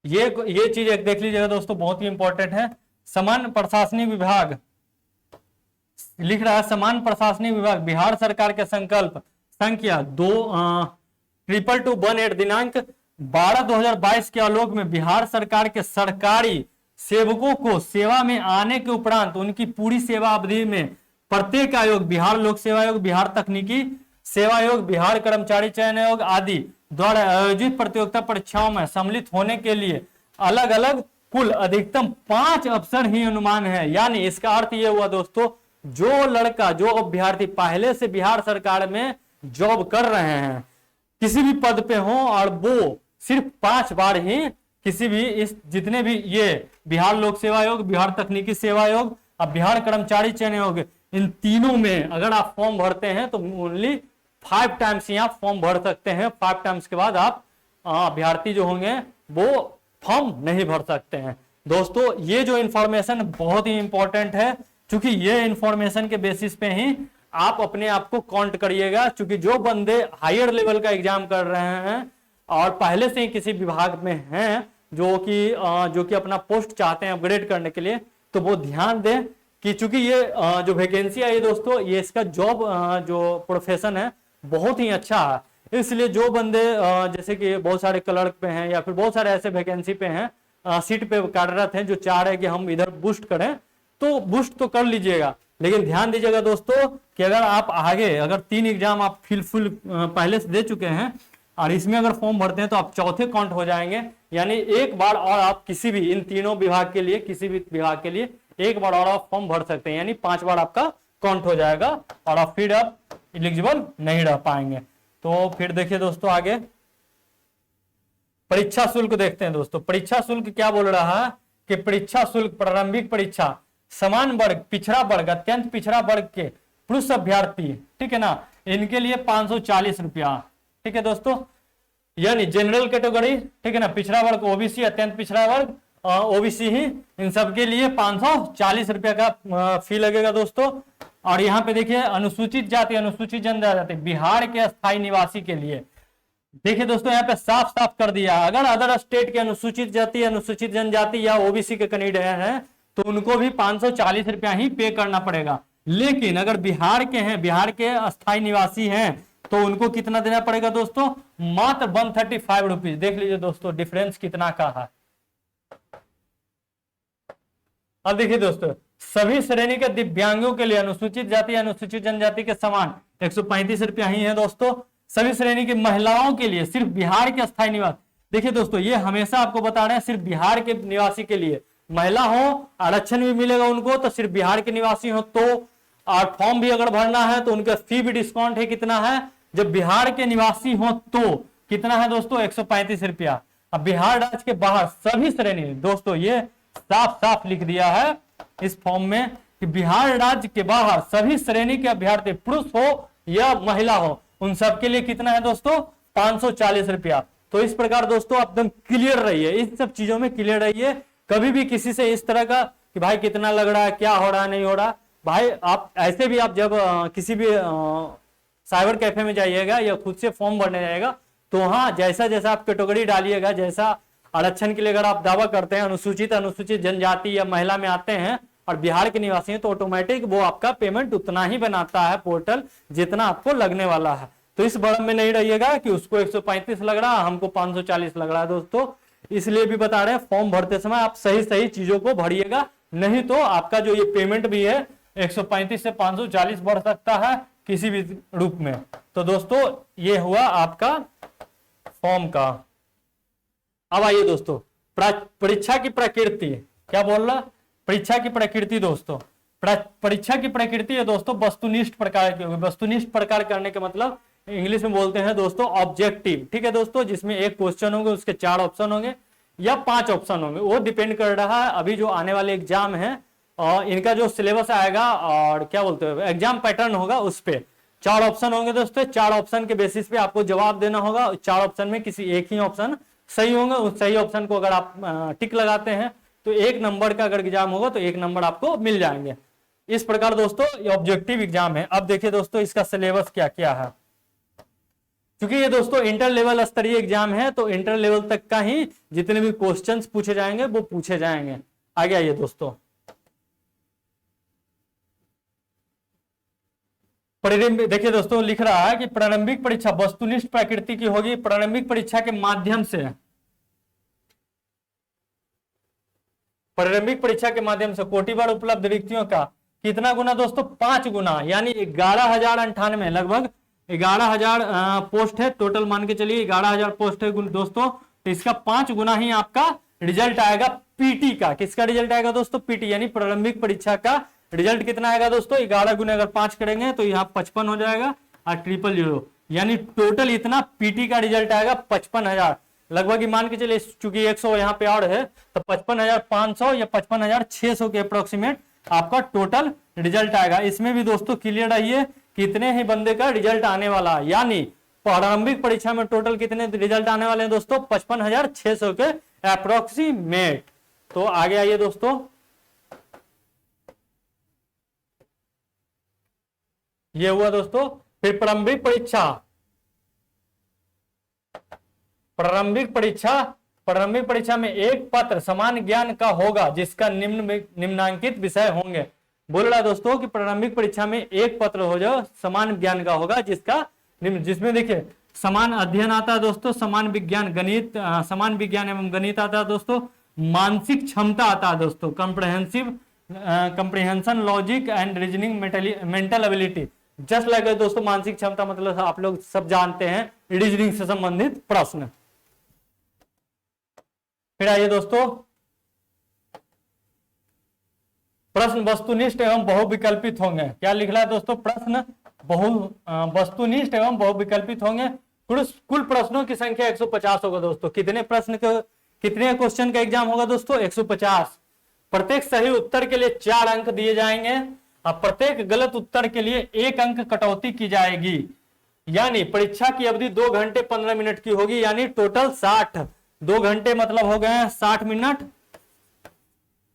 ये चीज एक देख लीजिएगा दोस्तों, बहुत ही इंपॉर्टेंट है। समान प्रशासनिक विभाग लिख रहा है, समान प्रशासनिक विभाग बिहार सरकार के संकल्प संख्या 22218 दिनांक 12/2022 के आलोक में बिहार सरकार के सरकारी सेवकों को सेवा में आने के उपरांत उनकी पूरी सेवा अवधि में प्रत्येक आयोग, बिहार लोक सेवा आयोग, बिहार तकनीकी सेवा आयोग, बिहार कर्मचारी चयन आयोग आदि द्वारा आयोजित प्रतियोगिता परीक्षाओं में सम्मिलित होने के लिए अलग अलग कुल अधिकतम 5 अवसर ही अनुमान है। यानी इसका अर्थ यह हुआ दोस्तों, जो लड़का, जो अभ्यर्थी पहले से बिहार सरकार में जॉब कर रहे हैं, किसी भी पद पे हो, और वो सिर्फ 5 बार ही किसी भी इस जितने भी ये बिहार लोक सेवा आयोग, बिहार तकनीकी सेवा आयोग और बिहार कर्मचारी चयन आयोग, इन तीनों में अगर आप फॉर्म भरते हैं तो ओनली 5 टाइम्स ही आप फॉर्म भर सकते हैं। 5 टाइम्स के बाद आप अभ्यर्थी जो होंगे वो फॉर्म नहीं भर सकते हैं। दोस्तों ये जो इंफॉर्मेशन बहुत ही इंपॉर्टेंट है, क्योंकि ये इंफॉर्मेशन के बेसिस पे ही आप अपने आप को काउंट करिएगा। क्योंकि जो बंदे हायर लेवल का एग्जाम कर रहे हैं और पहले से ही किसी विभाग में हैं, जो कि अपना पोस्ट चाहते हैं अपग्रेड करने के लिए, तो वो ध्यान दें कि चूंकि ये जो वैकेंसी आई है दोस्तों, ये इसका जॉब जो प्रोफेशन है बहुत ही अच्छा है। इसलिए जो बंदे जैसे कि बहुत सारे क्लर्क पे हैं या फिर बहुत सारे ऐसे वैकेंसी पे हैं, सीट पे कार्यरत हैं, जो चाह रहे हैं कि हम इधर बूस्ट करें, तो बूस्ट तो कर लीजिएगा। लेकिन ध्यान दीजिएगा दोस्तों कि अगर आप आगे अगर 3 एग्जाम आप फुल पहले से दे चुके हैं और इसमें अगर फॉर्म भरते हैं तो आप चौथे काउंट हो जाएंगे। यानी एक बार और आप किसी भी इन तीनों विभाग के लिए, किसी भी विभाग के लिए एक बार और आप फॉर्म भर सकते हैं, यानी 5 बार आपका काउंट हो जाएगा और आप फिर आप एलिजिबल नहीं रह पाएंगे। तो फिर देखिए दोस्तों आगे परीक्षा शुल्क देखते हैं दोस्तों। परीक्षा शुल्क क्या बोल रहा है कि परीक्षा शुल्क प्रारंभिक परीक्षा समान वर्ग, पिछड़ा वर्ग, अत्यंत पिछड़ा वर्ग के पुरुष अभ्यर्थी, ठीक है ना, इनके लिए 540 रुपया, ठीक है दोस्तों, यानी जनरल कैटेगरी, ठीक है ना, पिछड़ा वर्ग ओबीसी, अत्यंत पिछड़ा वर्ग ओबीसी ही, इन सबके लिए 540 रुपया का फी लगेगा दोस्तों। और यहाँ पे देखिए अनुसूचित जाति, अनुसूचित जनजाति, बिहार के अस्थायी निवासी के लिए देखिए दोस्तों यहाँ पे साफ साफ कर दिया, अगर अदर स्टेट के अनुसूचित जाति, अनुसूचित जनजाति या ओबीसी के कैंडिडेट हैं तो उनको भी 540 रुपया ही पे करना पड़ेगा। लेकिन अगर बिहार के हैं, बिहार के अस्थायी निवासी हैं, तो उनको कितना देना पड़ेगा दोस्तों, मात्र 135 रुपीज। देख लीजिए दोस्तों डिफरेंस कितना का है। अब देखिए दोस्तों सभी श्रेणी के दिव्यांगों के लिए अनुसूचित जाति, अनुसूचित जनजाति के समान 135 रुपया ही है दोस्तों। सभी श्रेणी की महिलाओं के लिए सिर्फ बिहार के अस्थायी निवासी, देखिए दोस्तों ये हमेशा आपको बता रहे हैं सिर्फ बिहार के निवासी के लिए, महिला हो आरक्षण भी मिलेगा उनको तो सिर्फ बिहार के निवासी हो तो, और फॉर्म भी अगर भरना है तो उनका फी भी डिस्काउंट है, कितना है, जब बिहार के निवासी हो तो कितना है दोस्तों 135 रुपया। अब बिहार राज्य के बाहर सभी श्रेणी, दोस्तों ये साफ साफ लिख दिया है इस फॉर्म में कि बिहार राज्य के बाहर सभी श्रेणी के अभ्यर्थी पुरुष हो या महिला हो, उन सबके लिए कितना है दोस्तों 540 रुपया। तो इस प्रकार दोस्तों एकदम क्लियर रहिए, इन सब चीजों में क्लियर रहिए। कभी भी किसी से इस तरह का कि भाई कितना लग रहा है, क्या हो रहा है, नहीं हो रहा, भाई आप ऐसे भी आप जब किसी भी साइबर कैफे में जाइएगा या खुद से फॉर्म भरने जाएगा तो हाँ जैसा जैसा आप कैटेगरी डालिएगा, जैसा आरक्षण के लिए अगर आप दावा करते हैं अनुसूचित, अनुसूचित जनजाति या महिला में आते हैं और बिहार के निवासी हैं तो ऑटोमेटिक वो आपका पेमेंट उतना ही बनाता है पोर्टल जितना आपको लगने वाला है। तो इस भ्रम में नहीं रहिएगा कि उसको 135 लग रहा है हमको 540 लग रहा है दोस्तों। इसलिए भी बता रहे हैं फॉर्म भरते समय आप सही सही चीजों को भरिएगा, नहीं तो आपका जो ये पेमेंट भी है 135 से 540 बढ़ सकता है किसी भी रूप में। तो दोस्तों ये हुआ आपका फॉर्म का। अब आइए दोस्तों परीक्षा की प्रकृति, क्या बोल रहा, परीक्षा की प्रकृति दोस्तों, परीक्षा की प्रकृति है दोस्तों वस्तुनिष्ठ प्रकार की होगी। वस्तुनिष्ठ प्रकार करने के मतलब इंग्लिश में बोलते हैं दोस्तों ऑब्जेक्टिव, ठीक है दोस्तों, जिसमें एक क्वेश्चन होंगे उसके 4 ऑप्शन होंगे या 5 ऑप्शन होंगे, वो डिपेंड कर रहा है अभी जो आने वाले एग्जाम है और इनका जो सिलेबस आएगा और क्या बोलते हैं एग्जाम पैटर्न होगा उस पे 4 ऑप्शन होंगे दोस्तों। 4 ऑप्शन के बेसिस पे आपको जवाब देना होगा। 4 ऑप्शन में किसी एक ही ऑप्शन सही होंगे, उस सही ऑप्शन को अगर आप टिक लगाते हैं तो 1 नंबर का अगर एग्जाम होगा तो 1 नंबर आपको मिल जाएंगे। इस प्रकार दोस्तों ये ऑब्जेक्टिव एग्जाम है। अब देखिए दोस्तों इसका सिलेबस क्या क्या है, क्योंकि ये दोस्तों इंटर लेवल स्तरीय एग्जाम है तो इंटर लेवल तक का ही जितने भी क्वेश्चंस पूछे जाएंगे वो पूछे जाएंगे। आगे आइए दोस्तों, देखिए दोस्तों लिख रहा है कि प्रारंभिक परीक्षा वस्तुनिष्ठ प्रकृति की होगी। प्रारंभिक परीक्षा के माध्यम से, प्रारंभिक परीक्षा के माध्यम से कोटिवार उपलब्ध रिक्तियों का कितना गुना दोस्तों 5 गुना, यानी 11,098 लगभग 11,000 पोस्ट है टोटल, मान के चलिए 11,000 पोस्ट है दोस्तों। तो इसका 5 गुना ही आपका रिजल्ट आएगा पीटी का। किसका रिजल्ट आएगा दोस्तों पीटी, यानी प्रारंभिक परीक्षा का रिजल्ट कितना आएगा दोस्तों 11 गुना अगर 5 करेंगे तो यहाँ 55 हो जाएगा और 000 यानी टोटल इतना पीटी का रिजल्ट आएगा 55,000 लगभग ही मान के चलिए, चूंकि 100 यहाँ पे और है तो 55,500 या 55,600 के अप्रोक्सीमेट आपका टोटल रिजल्ट आएगा। इसमें भी दोस्तों क्लियर रहिए कितने ही बंदे का रिजल्ट आने वाला है, यानी प्रारंभिक परीक्षा में टोटल कितने रिजल्ट आने वाले हैं दोस्तों 55,600 के अप्रोक्सीमेट। तो आगे आइए दोस्तों, ये हुआ दोस्तों। फिर प्रारंभिक परीक्षा में एक पत्र समान ज्ञान का होगा जिसका निम्नांकित विषय होंगे। बोल रहा है दोस्तों कि प्रारंभिक परीक्षा में एक पत्र हो जाओ समान ज्ञान का होगा जिसमें देखिए समान अध्ययन आता है दोस्तों, समान विज्ञान एवं गणित आता है दोस्तों, मानसिक क्षमता आता है दोस्तों, comprehension, logic and reasoning, mental ability. Just like दोस्तों मानसिक क्षमता मतलब आप लोग सब जानते हैं रीजनिंग से संबंधित प्रश्न। फिर आइए दोस्तों, प्रश्न वस्तुनिष्ठ एवं बहुविकल्पित होंगे। क्या लिख रहा है दोस्तों, प्रश्न वस्तुनिष्ठ एवं बहुविकल्पित होंगे। कुल प्रश्नों की संख्या 150 होगा दोस्तों। कितने क्वेश्चन का एग्जाम होगा दोस्तों 150। प्रत्येक सही उत्तर के लिए 4 अंक दिए जाएंगे और प्रत्येक गलत उत्तर के लिए 1 अंक कटौती की जाएगी। यानी परीक्षा की अवधि 2 घंटे 15 मिनट की होगी, यानी टोटल 60। 2 घंटे मतलब हो गए 60 मिनट,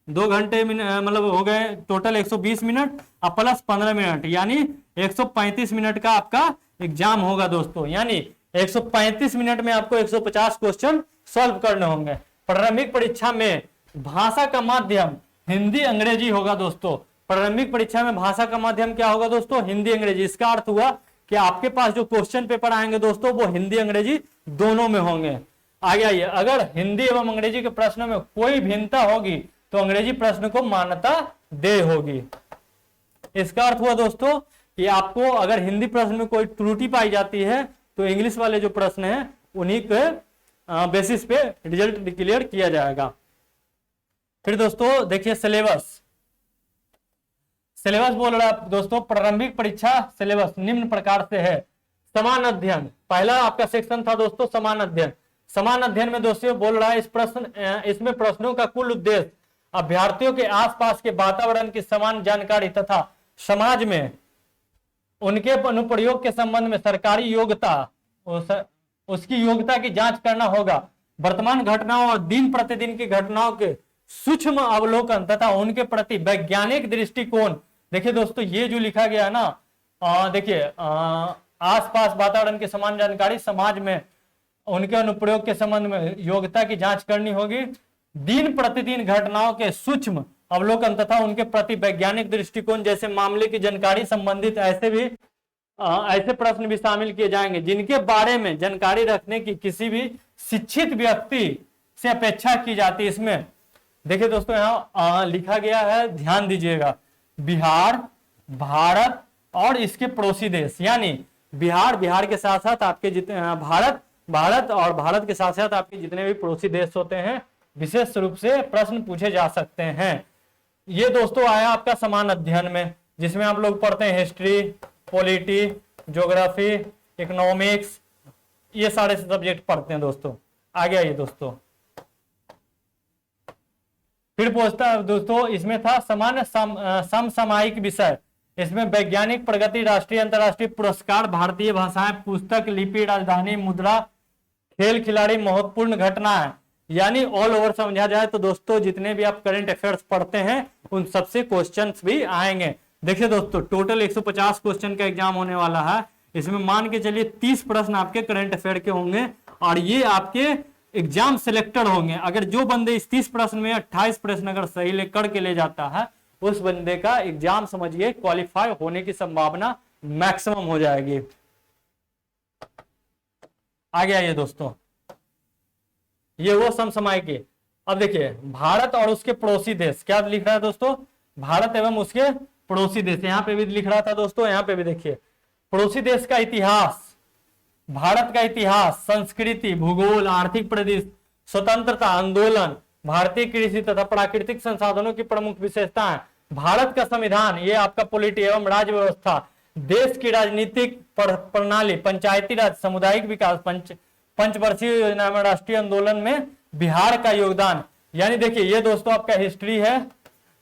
2 घंटे मतलब हो गए टोटल 120 मिनट और प्लस 15 मिनट, यानी 135 मिनट का आपका एग्जाम होगा दोस्तों। यानी 135 मिनट में आपको 150 क्वेश्चन सॉल्व करने होंगे। प्रारंभिक परीक्षा में भाषा का माध्यम हिंदी अंग्रेजी होगा दोस्तों। प्रारंभिक परीक्षा में भाषा का माध्यम क्या होगा दोस्तों, हिंदी अंग्रेजी। इसका अर्थ हुआ कि आपके पास जो क्वेश्चन पेपर आएंगे दोस्तों वो हिंदी अंग्रेजी दोनों में होंगे। आगे आइए, अगर हिंदी एवं अंग्रेजी के प्रश्नों में कोई भिन्नता होगी तो अंग्रेजी प्रश्न को मान्यता दे होगी। इसका अर्थ हुआ दोस्तों कि आपको अगर हिंदी प्रश्न में कोई त्रुटि पाई जाती है तो इंग्लिश वाले जो प्रश्न है उन्हीं के बेसिस पे रिजल्ट डिक्लेयर किया जाएगा। फिर दोस्तों देखिए सिलेबस बोल रहा है दोस्तों, प्रारंभिक परीक्षा सिलेबस निम्न प्रकार से है। समान अध्ययन, पहला आपका सेक्शन था दोस्तों समान अध्ययन। समान अध्ययन में दोस्तों बोल रहा है इसमें प्रश्नों का कुल उद्देश्य अभ्यर्थियों के आसपास के वातावरण की समान जानकारी तथा समाज में उनके अनुप्रयोग के संबंध में सरकारी योग्यता उसकी योग्यता की जांच करना होगा। वर्तमान घटनाओं और दिन प्रतिदिन की घटनाओं के सूक्ष्म अवलोकन तथा उनके प्रति वैज्ञानिक दृष्टिकोण। देखिए दोस्तों ये जो लिखा गया है ना, देखिए आसपास वातावरण की समान जानकारी, समाज में उनके अनुप्रयोग के संबंध में योग्यता की जांच करनी होगी, दिन प्रतिदिन घटनाओं के सूक्ष्म अवलोकन तथा उनके प्रति वैज्ञानिक दृष्टिकोण जैसे मामले की जानकारी संबंधित ऐसे प्रश्न भी शामिल किए जाएंगे जिनके बारे में जानकारी रखने की किसी भी शिक्षित व्यक्ति से अपेक्षा की जाती है। इसमें देखिए दोस्तों यहाँ लिखा गया है, ध्यान दीजिएगा, बिहार, भारत और इसके पड़ोसी देश। यानी बिहार के साथ साथ आपके जितने भारत और भारत के साथ साथ आपके जितने भी पड़ोसी देश होते हैं विशेष रूप से प्रश्न पूछे जा सकते हैं। ये दोस्तों आया आपका समान अध्ययन में, जिसमें आप लोग पढ़ते हैं हिस्ट्री, पॉलिटी, ज्योग्राफी, इकोनॉमिक्स, ये सारे सब्जेक्ट पढ़ते हैं दोस्तों। आगे आइए दोस्तों, फिर पूछता है दोस्तों इसमें था सामान्य समसामयिक विषय। इसमें वैज्ञानिक प्रगति, राष्ट्रीय अंतर्राष्ट्रीय पुरस्कार, भारतीय भाषाएं, पुस्तक, लिपि, राजधानी, मुद्रा, खेल खिलाड़ी, महत्वपूर्ण घटनाएं, यानी ऑल ओवर समझा जाए तो दोस्तों जितने भी आप करंट अफेयर्स पढ़ते हैं उन सबसे क्वेश्चंस भी आएंगे। देखिए दोस्तों टोटल 150 क्वेश्चन का एग्जाम होने वाला है। इसमें मान के चलिए 30 प्रश्न आपके करंट अफेयर के होंगे और ये आपके एग्जाम सिलेक्टेड होंगे। अगर जो बंदे इस 30 प्रश्न में 28 प्रश्न अगर सही ले करके ले जाता है उस बंदे का एग्जाम समझिए क्वालिफाई होने की संभावना मैक्सिमम हो जाएगी। आगे आइए दोस्तों, ये वो समसामयिक। अब देखिए भारत और उसके पड़ोसी देश, क्या लिख रहा है दोस्तों, भारत एवं उसके पड़ोसी देश। यहाँ पे भी लिख रहा था दोस्तों, यहाँ पे भी देखिए पड़ोसी देश का इतिहास, भारत का इतिहास, संस्कृति, भूगोल, आर्थिक प्रदेश, स्वतंत्रता आंदोलन, भारतीय कृषि तथा प्राकृतिक संसाधनों की प्रमुख विशेषताएं, भारत का संविधान, ये आपका पॉलिटी एवं राज्य व्यवस्था, देश की राजनीतिक प्रणाली, पंचायती राज, सामुदायिक विकास, पंचवर्षीय योजना में राष्ट्रीय आंदोलन में बिहार का योगदान। यानी देखिए ये दोस्तों आपका हिस्ट्री है,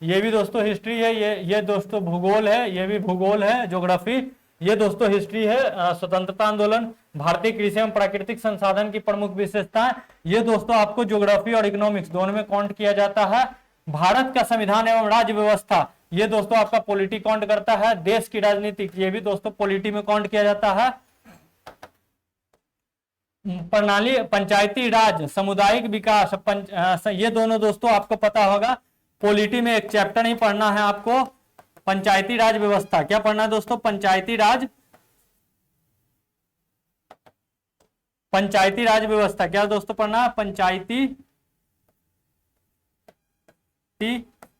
ये भी दोस्तों हिस्ट्री है, ये दोस्तों भूगोल है, ये भी भूगोल है, ज्योग्राफी, ये दोस्तों हिस्ट्री है। स्वतंत्रता आंदोलन, भारतीय कृषि एवं प्राकृतिक संसाधन की प्रमुख विशेषताएं, ये दोस्तों आपको ज्योग्राफी और इकोनॉमिक्स दोनों में काउंट किया जाता है। भारत का संविधान एवं राज्य व्यवस्था, ये दोस्तों आपका पॉलिटी काउंट करता है। देश की राजनीति, ये भी दोस्तों पॉलिटी में काउंट किया जाता है। प्रणाली, पंचायती राज, सामुदायिक विकास, ये दोनों दोस्तों आपको पता होगा, पॉलिटी में एक चैप्टर ही पढ़ना है आपको, पंचायती राज व्यवस्था। क्या पढ़ना है दोस्तों? पंचायती राज व्यवस्था। क्या दोस्तों पढ़ना है? पंचायती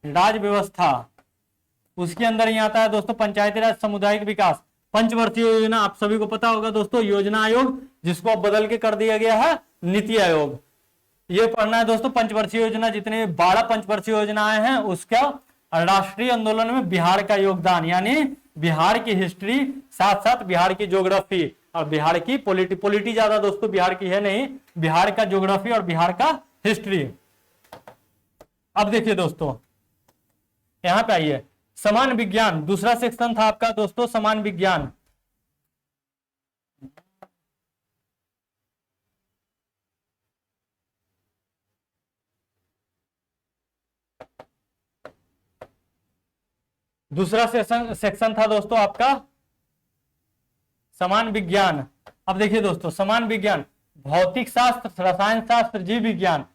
राज व्यवस्था। उसके अंदर ही आता है दोस्तों पंचायती राज, सामुदायिक विकास, पंचवर्षीय योजना। आप सभी को पता होगा दोस्तों, योजना आयोग, जिसको अब बदल के कर दिया गया है नीति आयोग। ये पढ़ना है दोस्तों पंचवर्षीय योजना, जितने 12 पंचवर्षीय योजनाएं हैं उसका राष्ट्रीय आंदोलन में बिहार का योगदान, यानी बिहार की हिस्ट्री, साथ साथ बिहार की ज्योग्राफी और बिहार की पॉलिटी ज्यादा दोस्तों बिहार की है नहीं, बिहार का ज्योग्राफी और बिहार का हिस्ट्री। अब देखिए दोस्तों यहां पे आइए, समान विज्ञान, दूसरा सेक्शन था आपका दोस्तों समान विज्ञान। दूसरा सेक्शन था दोस्तों आपका समान विज्ञान। अब देखिए दोस्तों समान विज्ञान, भौतिक शास्त्र, रसायन शास्त्र, जीव विज्ञान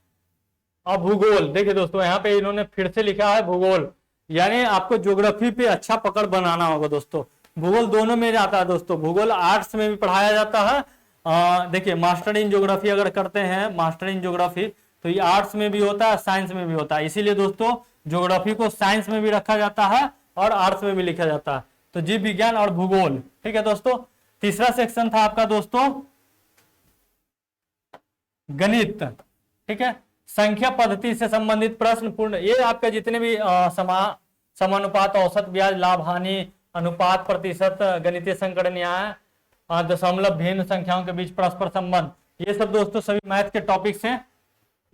और भूगोल। देखिए दोस्तों यहाँ पे इन्होंने फिर से लिखा है भूगोल, यानी आपको ज्योग्राफी पे अच्छा पकड़ बनाना होगा दोस्तों। भूगोल दोनों में जाता है दोस्तों, भूगोल आर्ट्स में भी पढ़ाया जाता है। देखिए मास्टर इन ज्योग्राफी अगर करते हैं, मास्टर इन ज्योग्राफी, तो ये आर्ट्स में भी होता है, साइंस में भी होता है। इसीलिए दोस्तों ज्योग्राफी को साइंस में भी रखा जाता है और आर्ट्स में भी लिखा जाता है। तो जीव विज्ञान और भूगोल, ठीक है दोस्तों। तीसरा सेक्शन था आपका दोस्तों गणित, ठीक है, संख्या पद्धति से संबंधित प्रश्न पूर्ण। ये आपके जितने भी समानुपात, औसत ब्याज, लाभ हानि अनुपात, प्रतिशत, गणितीय संकट न्याय, दशमलव, भिन्न संख्याओं के बीच परस्पर संबंध, ये सब दोस्तों सभी मैथ के टॉपिक्स हैं।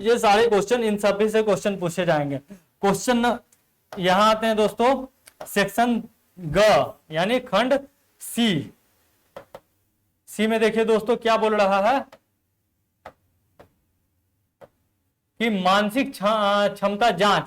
ये सारे क्वेश्चन, इन सभी से क्वेश्चन पूछे जाएंगे। क्वेश्चन यहां आते हैं दोस्तों सेक्शन ग, यानी खंड सी। सी में देखिए दोस्तों क्या बोल रहा है कि मानसिक क्षमता जांच,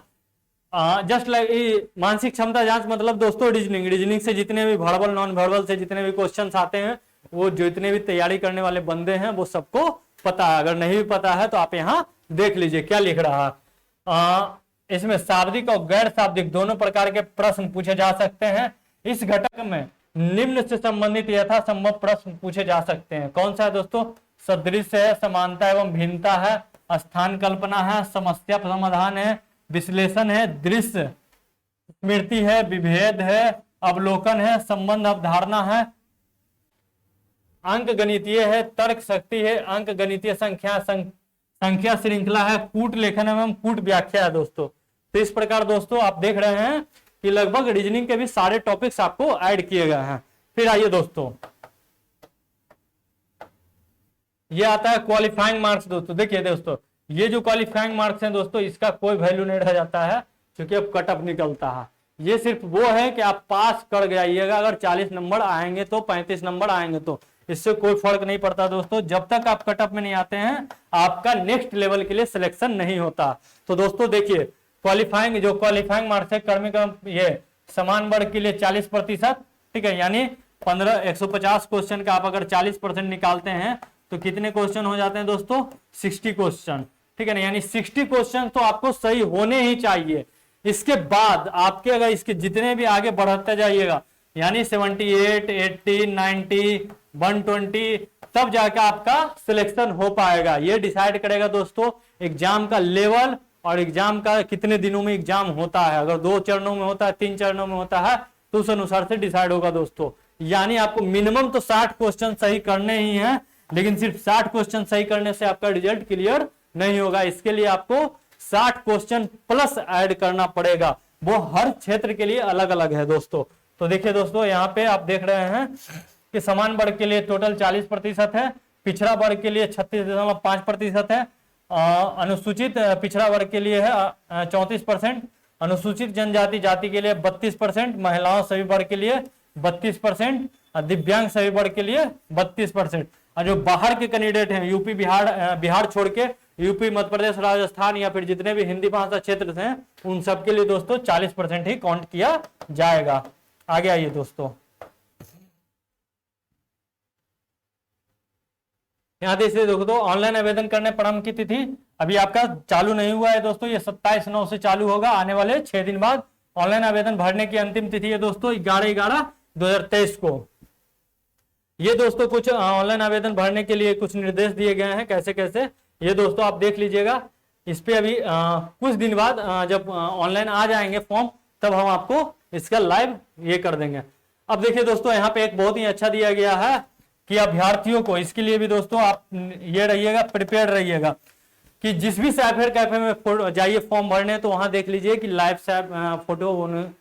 जस्ट लाइक मानसिक क्षमता जांच मतलब दोस्तों रीजनिंग से जितने भी वर्बल नॉन वर्बल से जितने भी क्वेश्चंस आते हैं, वो जितने भी तैयारी करने वाले बंदे हैं वो सबको पता है। अगर नहीं पता है तो आप यहाँ देख लीजिए क्या लिख रहा है। इसमें शाब्दिक और गैर शाब्दिक दोनों प्रकार के प्रश्न पूछे जा सकते हैं। इस घटक में निम्न से संबंधित यथासंभव प्रश्न पूछे जा सकते हैं। कौन सा है दोस्तों? सदृश्य है, समानता एवं भिन्नता है, स्थान कल्पना है, समस्या समाधान है, विश्लेषण है, दृश्य स्मृति है, विभेद है, अवलोकन है, संबंध अवधारणा है, अंक गणितीय है, तर्क शक्ति है, अंक गणितीय संख्या श्रृंखला है, कूट लेखन एवं कूट व्याख्या है दोस्तों। तो इस प्रकार दोस्तों आप देख रहे हैं कि लगभग रीजनिंग के भी सारे टॉपिक्स आपको ऐड किए गए हैं। फिर आइए दोस्तों, ये आता है क्वालिफाइंग मार्क्स। दोस्तों देखिए दोस्तों, ये जो क्वालिफाइंग मार्क्स हैं दोस्तों, इसका कोई वैल्यू नहीं रह जाता है क्योंकि अब कट ऑफ निकलता है। ये सिर्फ वो है कि आप पास कर जाइएगा, अगर 40 नंबर आएंगे तो 35 नंबर आएंगे तो इससे कोई फर्क नहीं पड़ता दोस्तों। जब तक आप कट ऑफ में नहीं आते हैं आपका नेक्स्ट लेवल के लिए सिलेक्शन नहीं होता। तो दोस्तों देखिए क्वालिफाइंग, जो क्वालिफाइंग मार्क्स है क्रमिक ये समान वर्ग के लिए 40%, ठीक है, यानी 150 क्वेश्चन का आप अगर 40% निकालते हैं तो कितने क्वेश्चन हो जाते हैं दोस्तों? 60 क्वेश्चन, ठीक है ना, यानी 60 क्वेश्चन तो आपको सही होने ही चाहिए। इसके बाद आपके अगर इसके जितने भी आगे बढ़ते जाइएगा, यानी 78, 80, 90, 120, तब जाकर आपका सिलेक्शन हो पाएगा। ये डिसाइड करेगा दोस्तों एग्जाम का लेवल और एग्जाम का कितने दिनों में एग्जाम होता है। अगर 2 चरणों में होता है, 3 चरणों में होता है, तो उस अनुसार से डिसाइड होगा दोस्तों। यानी आपको मिनिमम तो 60 क्वेश्चन सही करने ही हैं, लेकिन सिर्फ 60 क्वेश्चन सही करने से आपका रिजल्ट क्लियर नहीं होगा। इसके लिए आपको 60 क्वेश्चन प्लस ऐड करना पड़ेगा, वो हर क्षेत्र के लिए अलग अलग है दोस्तों। तो देखिए दोस्तों यहाँ पे आप देख रहे हैं कि समान वर्ग के लिए टोटल 40% है, पिछड़ा वर्ग के लिए 36.5% है, अनुसूचित पिछड़ा वर्ग के लिए है 34%, अनुसूचित जनजाति जाति के लिए 32%, महिलाओं सभी वर्ग के लिए 32%, दिव्यांग सभी वर्ग के लिए 32%। और जो बाहर के कैंडिडेट हैं यूपी बिहार छोड़ के यूपी मध्य प्रदेश राजस्थान या फिर जितने भी हिंदी भाषा क्षेत्र हैं उन सब के लिए दोस्तों 40% ही काउंट किया जाएगा। आगे आइए दोस्तों, यहाँ देखिए दोस्तों ऑनलाइन आवेदन करने प्रारंभ की तिथि अभी आपका चालू नहीं हुआ है दोस्तों, ये 27/9 से चालू होगा, आने वाले 6 दिन बाद। ऑनलाइन आवेदन भरने की अंतिम तिथि है दोस्तों 11/11/2023 को। ये दोस्तों कुछ ऑनलाइन आवेदन भरने के लिए कुछ निर्देश दिए गए हैं, कैसे कैसे ये दोस्तों आप देख लीजिएगा। इस पे अभी कुछ दिन बाद जब ऑनलाइन आ जाएंगे फॉर्म तब हम आपको इसका लाइव ये कर देंगे। अब देखिए दोस्तों यहाँ पे एक बहुत ही अच्छा दिया गया है कि अभ्यर्थियों को, इसके लिए भी दोस्तों आप ये रहिएगा, प्रिपेयर रहिएगा कि जिस भी साइबर कैफे में जाइए फॉर्म भरने तो वहां देख लीजिए कि लाइव फोटो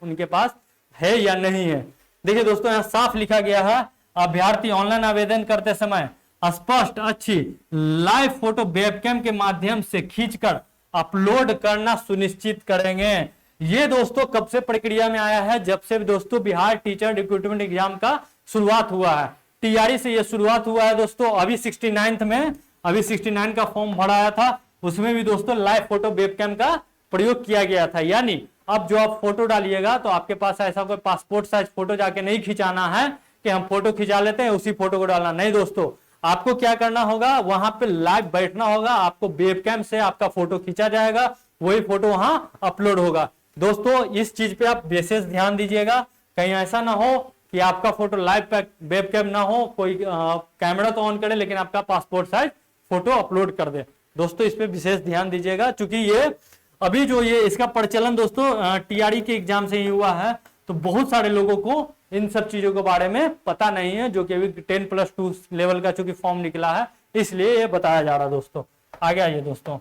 उनके पास है या नहीं है। देखिए दोस्तों यहाँ साफ लिखा गया है, अभ्यर्थी ऑनलाइन आवेदन करते समय स्पष्ट अच्छी लाइव फोटो वेबकैम के माध्यम से खींचकर अपलोड करना सुनिश्चित करेंगे। ये दोस्तों कब से प्रक्रिया में आया है, जब से दोस्तों बिहार टीचर रिक्रूटमेंट एग्जाम का शुरुआत हुआ है, टीआरई से ये शुरुआत हुआ है दोस्तों। अभी 69 का फॉर्म भराया था, उसमें भी दोस्तों लाइव फोटो वेबकैम का प्रयोग किया गया था। यानी अब जो आप फोटो डालिएगा तो आपके पास ऐसा कोई पासपोर्ट साइज फोटो जाके नहीं खिंचाना है कि हम फोटो खिंचा लेते हैं उसी फोटो को डालना, नहीं दोस्तों। आपको क्या करना होगा, वहां पे लाइव बैठना होगा, आपको वेबकैम से आपका फोटो खींचा जाएगा, वही फोटो वहां अपलोड होगा। दोस्तों इस चीज पे आप विशेष ध्यान दीजिएगा, कहीं ऐसा ना हो कि आपका फोटो लाइव वेबकैम ना हो, कोई कैमरा तो ऑन करे लेकिन आपका पासपोर्ट साइज फोटो अपलोड कर दे। दोस्तों इस पे विशेष ध्यान दीजिएगा, क्योंकि ये अभी जो ये इसका प्रचलन दोस्तों टीआरई के एग्जाम से ही हुआ है, तो बहुत सारे लोगों को इन सब चीजों के बारे में पता नहीं है, जो कि अभी 10+2 लेवल का चूंकि फॉर्म निकला है इसलिए ये बताया जा रहा है दोस्तों। आगे आइए दोस्तों,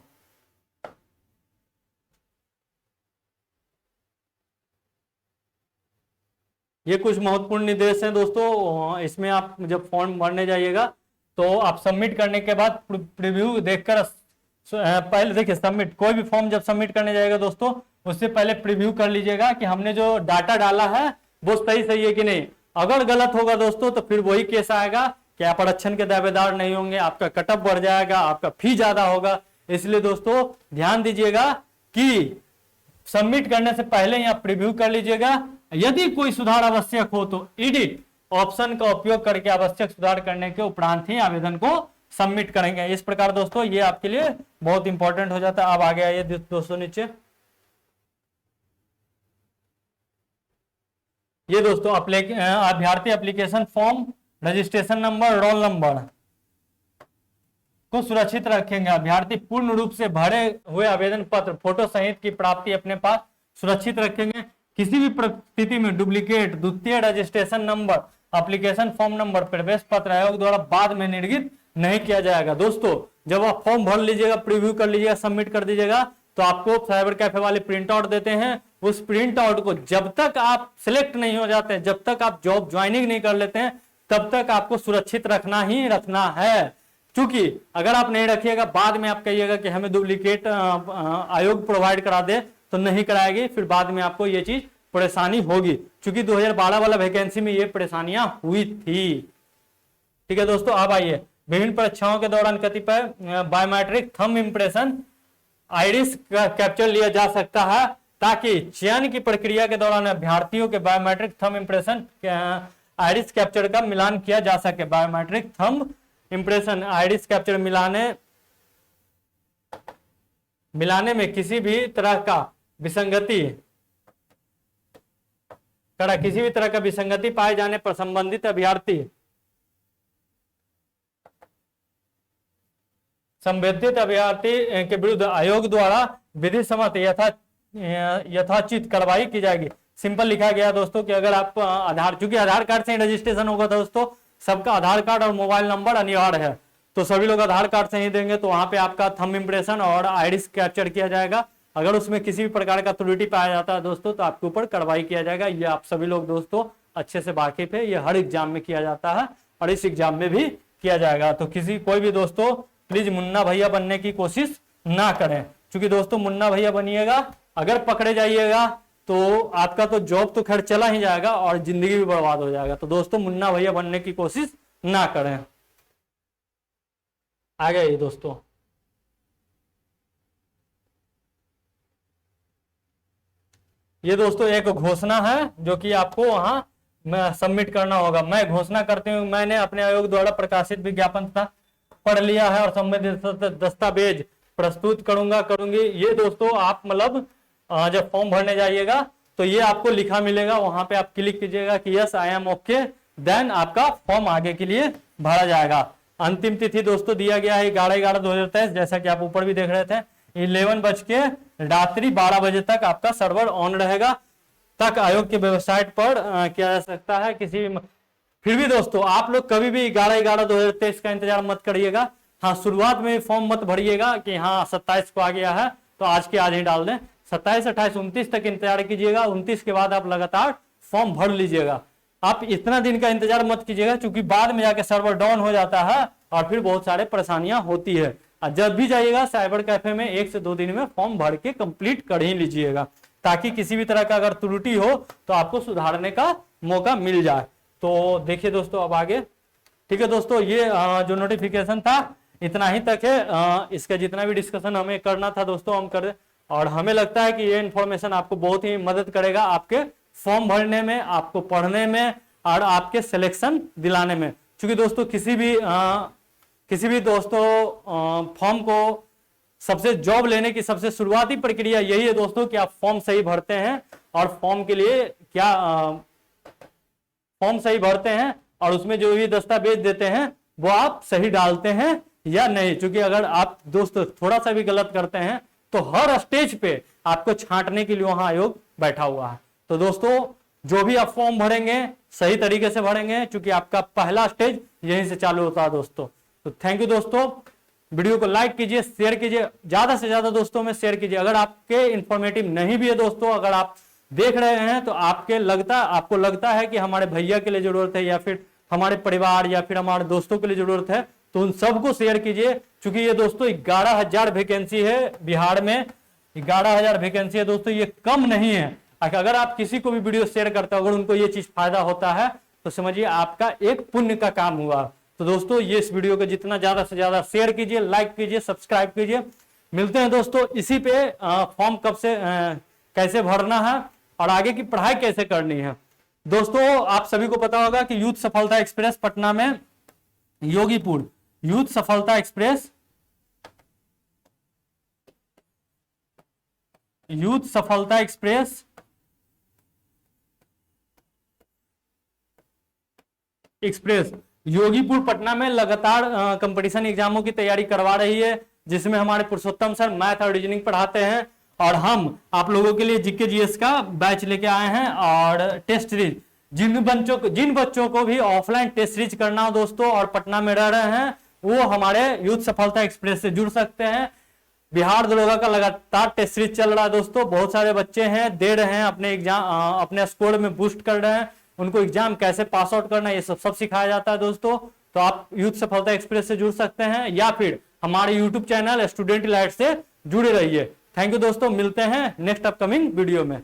ये कुछ महत्वपूर्ण निर्देश हैं दोस्तों। इसमें आप जब फॉर्म भरने जाइएगा तो आप सबमिट करने के बाद प्रीव्यू देखकर पहले देखिए सबमिट, कोई भी फॉर्म जब सबमिट करने जाएगा दोस्तों उससे पहले प्रीव्यू कर लीजिएगा कि हमने जो डाटा डाला है वो सही है कि नहीं। अगर गलत होगा दोस्तों तो फिर वही केस आएगा कि आप आरक्षण के दावेदार नहीं होंगे, आपका कटअप बढ़ जाएगा, आपका फी ज्यादा होगा। इसलिए दोस्तों ध्यान दीजिएगा कि सबमिट करने से पहले यहाँ प्रीव्यू कर लीजिएगा। यदि कोई सुधार आवश्यक हो तो एडिट ऑप्शन का उपयोग करके आवश्यक सुधार करने के उपरांत ही आवेदन को सबमिट करेंगे। इस प्रकार दोस्तों ये आपके लिए बहुत इंपॉर्टेंट हो जाता है। अब आगे आइए दोस्तों नीचे, ये दोस्तों अभ्यर्थी application form, registration number, roll number को सुरक्षित रखेंगे। अभ्यर्थी पूर्ण रूप से भरे हुए आवेदन पत्र फोटो सहित की प्राप्ति अपने पास सुरक्षित रखेंगे। किसी भी परिस्थिति में डुप्लीकेट द्वितीय registration number, application form number, प्रवेश पत्र आयोग द्वारा बाद में निर्गत नहीं किया जाएगा। दोस्तों जब आप फॉर्म भर लीजिएगा, प्रीव्यू कर लीजिएगा, सबमिट कर दीजिएगा तो आपको साइबर कैफे वाले प्रिंट आउट देते हैं। उस प्रिंट आउट को जब तक आप सिलेक्ट नहीं हो जाते, जब तक आप जॉब ज्वाइनिंग नहीं कर लेते हैं, तब तक आपको सुरक्षित रखना ही रखना है। क्योंकि अगर आप नहीं रखिएगा, बाद में आप कहिएगा कि हमें डुप्लीकेट आयोग प्रोवाइड करा दे, तो नहीं कराएगी, फिर बाद में आपको ये चीज परेशानी होगी। क्योंकि 2012 वाला वैकेंसी में ये परेशानियां हुई थी। ठीक है दोस्तों, अब आइए, विभिन्न परीक्षाओं के दौरान कतिपय biometric thumb impression iris capture लिया जा सकता है, ताकि चयन की प्रक्रिया के दौरान अभ्यर्थियों के biometric thumb impression iris capture का मिलान किया जा सके। Biometric thumb impression iris capture मिलाने में किसी भी तरह का विसंगति पाए जाने पर संबंधित अभ्यर्थी के विरुद्ध आयोग द्वारा विधि सम्मत यथोचित कार्रवाई की जाएगी। सिंपल लिखा गया दोस्तों कि अगर आप चूंकि आधार कार्ड से रजिस्ट्रेशन होगा दोस्तों, सबका आधार कार्ड और मोबाइल नंबर अनिवार्य है, तो सभी लोग आधार कार्ड से ही देंगे, तो वहां पे आपका थंब इंप्रेशन और आइरिस कैप्चर किया जाएगा। अगर उसमें किसी भी प्रकार का त्रुटि पाया जाता है दोस्तों तो आपके ऊपर कार्रवाई किया जाएगा। ये आप सभी लोग दोस्तों अच्छे से वाकिफ है, ये हर एग्जाम में किया जाता है और इस एग्जाम में भी किया जाएगा। तो कोई भी दोस्तों प्लीज मुन्ना भैया बनने की कोशिश ना करें, क्योंकि दोस्तों मुन्ना भैया बनिएगा, अगर पकड़े जाइएगा तो आपका तो जॉब तो खैर चला ही जाएगा और जिंदगी भी बर्बाद हो जाएगा। तो दोस्तों मुन्ना भैया बनने की कोशिश ना करें। आ गए दोस्तों, ये दोस्तों एक घोषणा है जो कि आपको वहां सबमिट करना होगा। मैं घोषणा करती हूँ, मैंने अपने आयोग द्वारा प्रकाशित विज्ञापन पढ़ लिया है और संबंधित दस्तावेज प्रस्तुत करूंगी। ये दोस्तों आप मतलब जब फॉर्म भरने जाइएगा तो ये आपको लिखा मिलेगा, वहां पे आप क्लिक कीजिएगा कि yes I am okay, then आपका फॉर्म आगे के लिए भरा जाएगा। अंतिम तिथि दोस्तों दिया गया है 11/11/2023, जैसा कि आप ऊपर भी देख रहे थे। 11 बज के रात्रि 12 बजे तक आपका सर्वर ऑन रहेगा, तक आयोग के वेबसाइट पर किया जा सकता है किसी भी। फिर भी दोस्तों आप लोग कभी भी 11/11/2023 का इंतजार मत करिएगा। हाँ, शुरुआत में फॉर्म मत भरिएगा कि हाँ 27 को आ गया है तो आज के आज ही डाल दें। 27, 28, 29 तक इंतजार कीजिएगा। 29 के बाद आप लगातार फॉर्म भर लीजिएगा। आप इतना दिन का इंतजार मत कीजिएगा, क्योंकि बाद में जाके सर्वर डाउन हो जाता है और फिर बहुत सारे परेशानियां होती है। जब भी जाइएगा साइबर कैफे में 1 से 2 दिन में फॉर्म भर के कंप्लीट कर ही लीजिएगा, ताकि किसी भी तरह का अगर त्रुटि हो तो आपको सुधारने का मौका मिल जाए। तो देखिए दोस्तों अब आगे, ठीक है दोस्तों, ये जो नोटिफिकेशन था इतना ही तक है। इसका जितना भी डिस्कशन हमें करना था दोस्तों हम कर, और हमें लगता है कि ये इन्फॉर्मेशन आपको बहुत ही मदद करेगा आपके फॉर्म भरने में, आपको पढ़ने में और आपके सिलेक्शन दिलाने में। क्योंकि दोस्तों किसी भी दोस्तों फॉर्म को सबसे जॉब लेने की सबसे शुरुआती प्रक्रिया यही है दोस्तों कि आप फॉर्म सही भरते हैं और फॉर्म के लिए क्या फॉर्म सही भरते हैं और उसमें जो भी दस्तावेज देते हैं वो आप सही डालते हैं या नहीं। क्योंकि अगर आप दोस्तों थोड़ा सा भी गलत करते हैं तो हर स्टेज पे आपको छांटने के लिए वहां आयोग बैठा हुआ है। तो दोस्तों जो भी आप फॉर्म भरेंगे सही तरीके से भरेंगे, क्योंकि आपका पहला स्टेज यहीं से चालू होता है दोस्तों। तो थैंक यू दोस्तों, वीडियो को लाइक कीजिए, शेयर कीजिए, ज्यादा से ज्यादा दोस्तों में शेयर कीजिए। अगर आपके इंफॉर्मेटिव नहीं भी है दोस्तों, अगर आप देख रहे हैं तो आपको लगता है कि हमारे भैया के लिए जरूरत है या फिर हमारे परिवार या फिर हमारे दोस्तों के लिए जरूरत है, तो उन सबको शेयर कीजिए। क्योंकि ये दोस्तों 11,000 वैकेंसी है बिहार में, 11,000 वैकेंसी है दोस्तों, ये कम नहीं है। अगर आप किसी को भी वीडियो शेयर करते हो, अगर उनको ये चीज फायदा होता है तो समझिए आपका एक पुण्य का काम हुआ। तो दोस्तों ये इस वीडियो को जितना ज्यादा से ज्यादा शेयर कीजिए, लाइक कीजिए, सब्सक्राइब कीजिए। मिलते हैं दोस्तों इसी पे फॉर्म कब से कैसे भरना है और आगे की पढ़ाई कैसे करनी है। दोस्तों आप सभी को पता होगा कि यूथ सफलता एक्सप्रेस पटना में योगीपुर, यूथ सफलता एक्सप्रेस, यूथ सफलता एक्सप्रेस योगीपुर पटना में लगातार कंपटीशन एग्जामों की तैयारी करवा रही है, जिसमें हमारे पुरुषोत्तम सर मैथ और रीजनिंग पढ़ाते हैं और हम आप लोगों के लिए जीके जीएस का बैच लेके आए हैं। और टेस्ट सीरीज जिन बच्चों को भी ऑफलाइन टेस्ट सीरीज करना हो दोस्तों और पटना में रह रहे हैं, वो हमारे यूथ सफलता एक्सप्रेस से जुड़ सकते हैं। बिहार दरोगा का लगातार टेस्ट सीरीज चल रहा है दोस्तों, बहुत सारे बच्चे हैं दे रहे हैं अपने एग्जाम, अपने स्कोर में बूस्ट कर रहे हैं, उनको एग्जाम कैसे पास आउट करना ये सब सिखाया जाता है दोस्तों। तो आप यूथ सफलता एक्सप्रेस से जुड़ सकते हैं या फिर हमारे यूट्यूब चैनल स्टूडेंट इलाइट से जुड़े रहिए। थैंक यू दोस्तों, मिलते हैं नेक्स्ट अपकमिंग वीडियो में।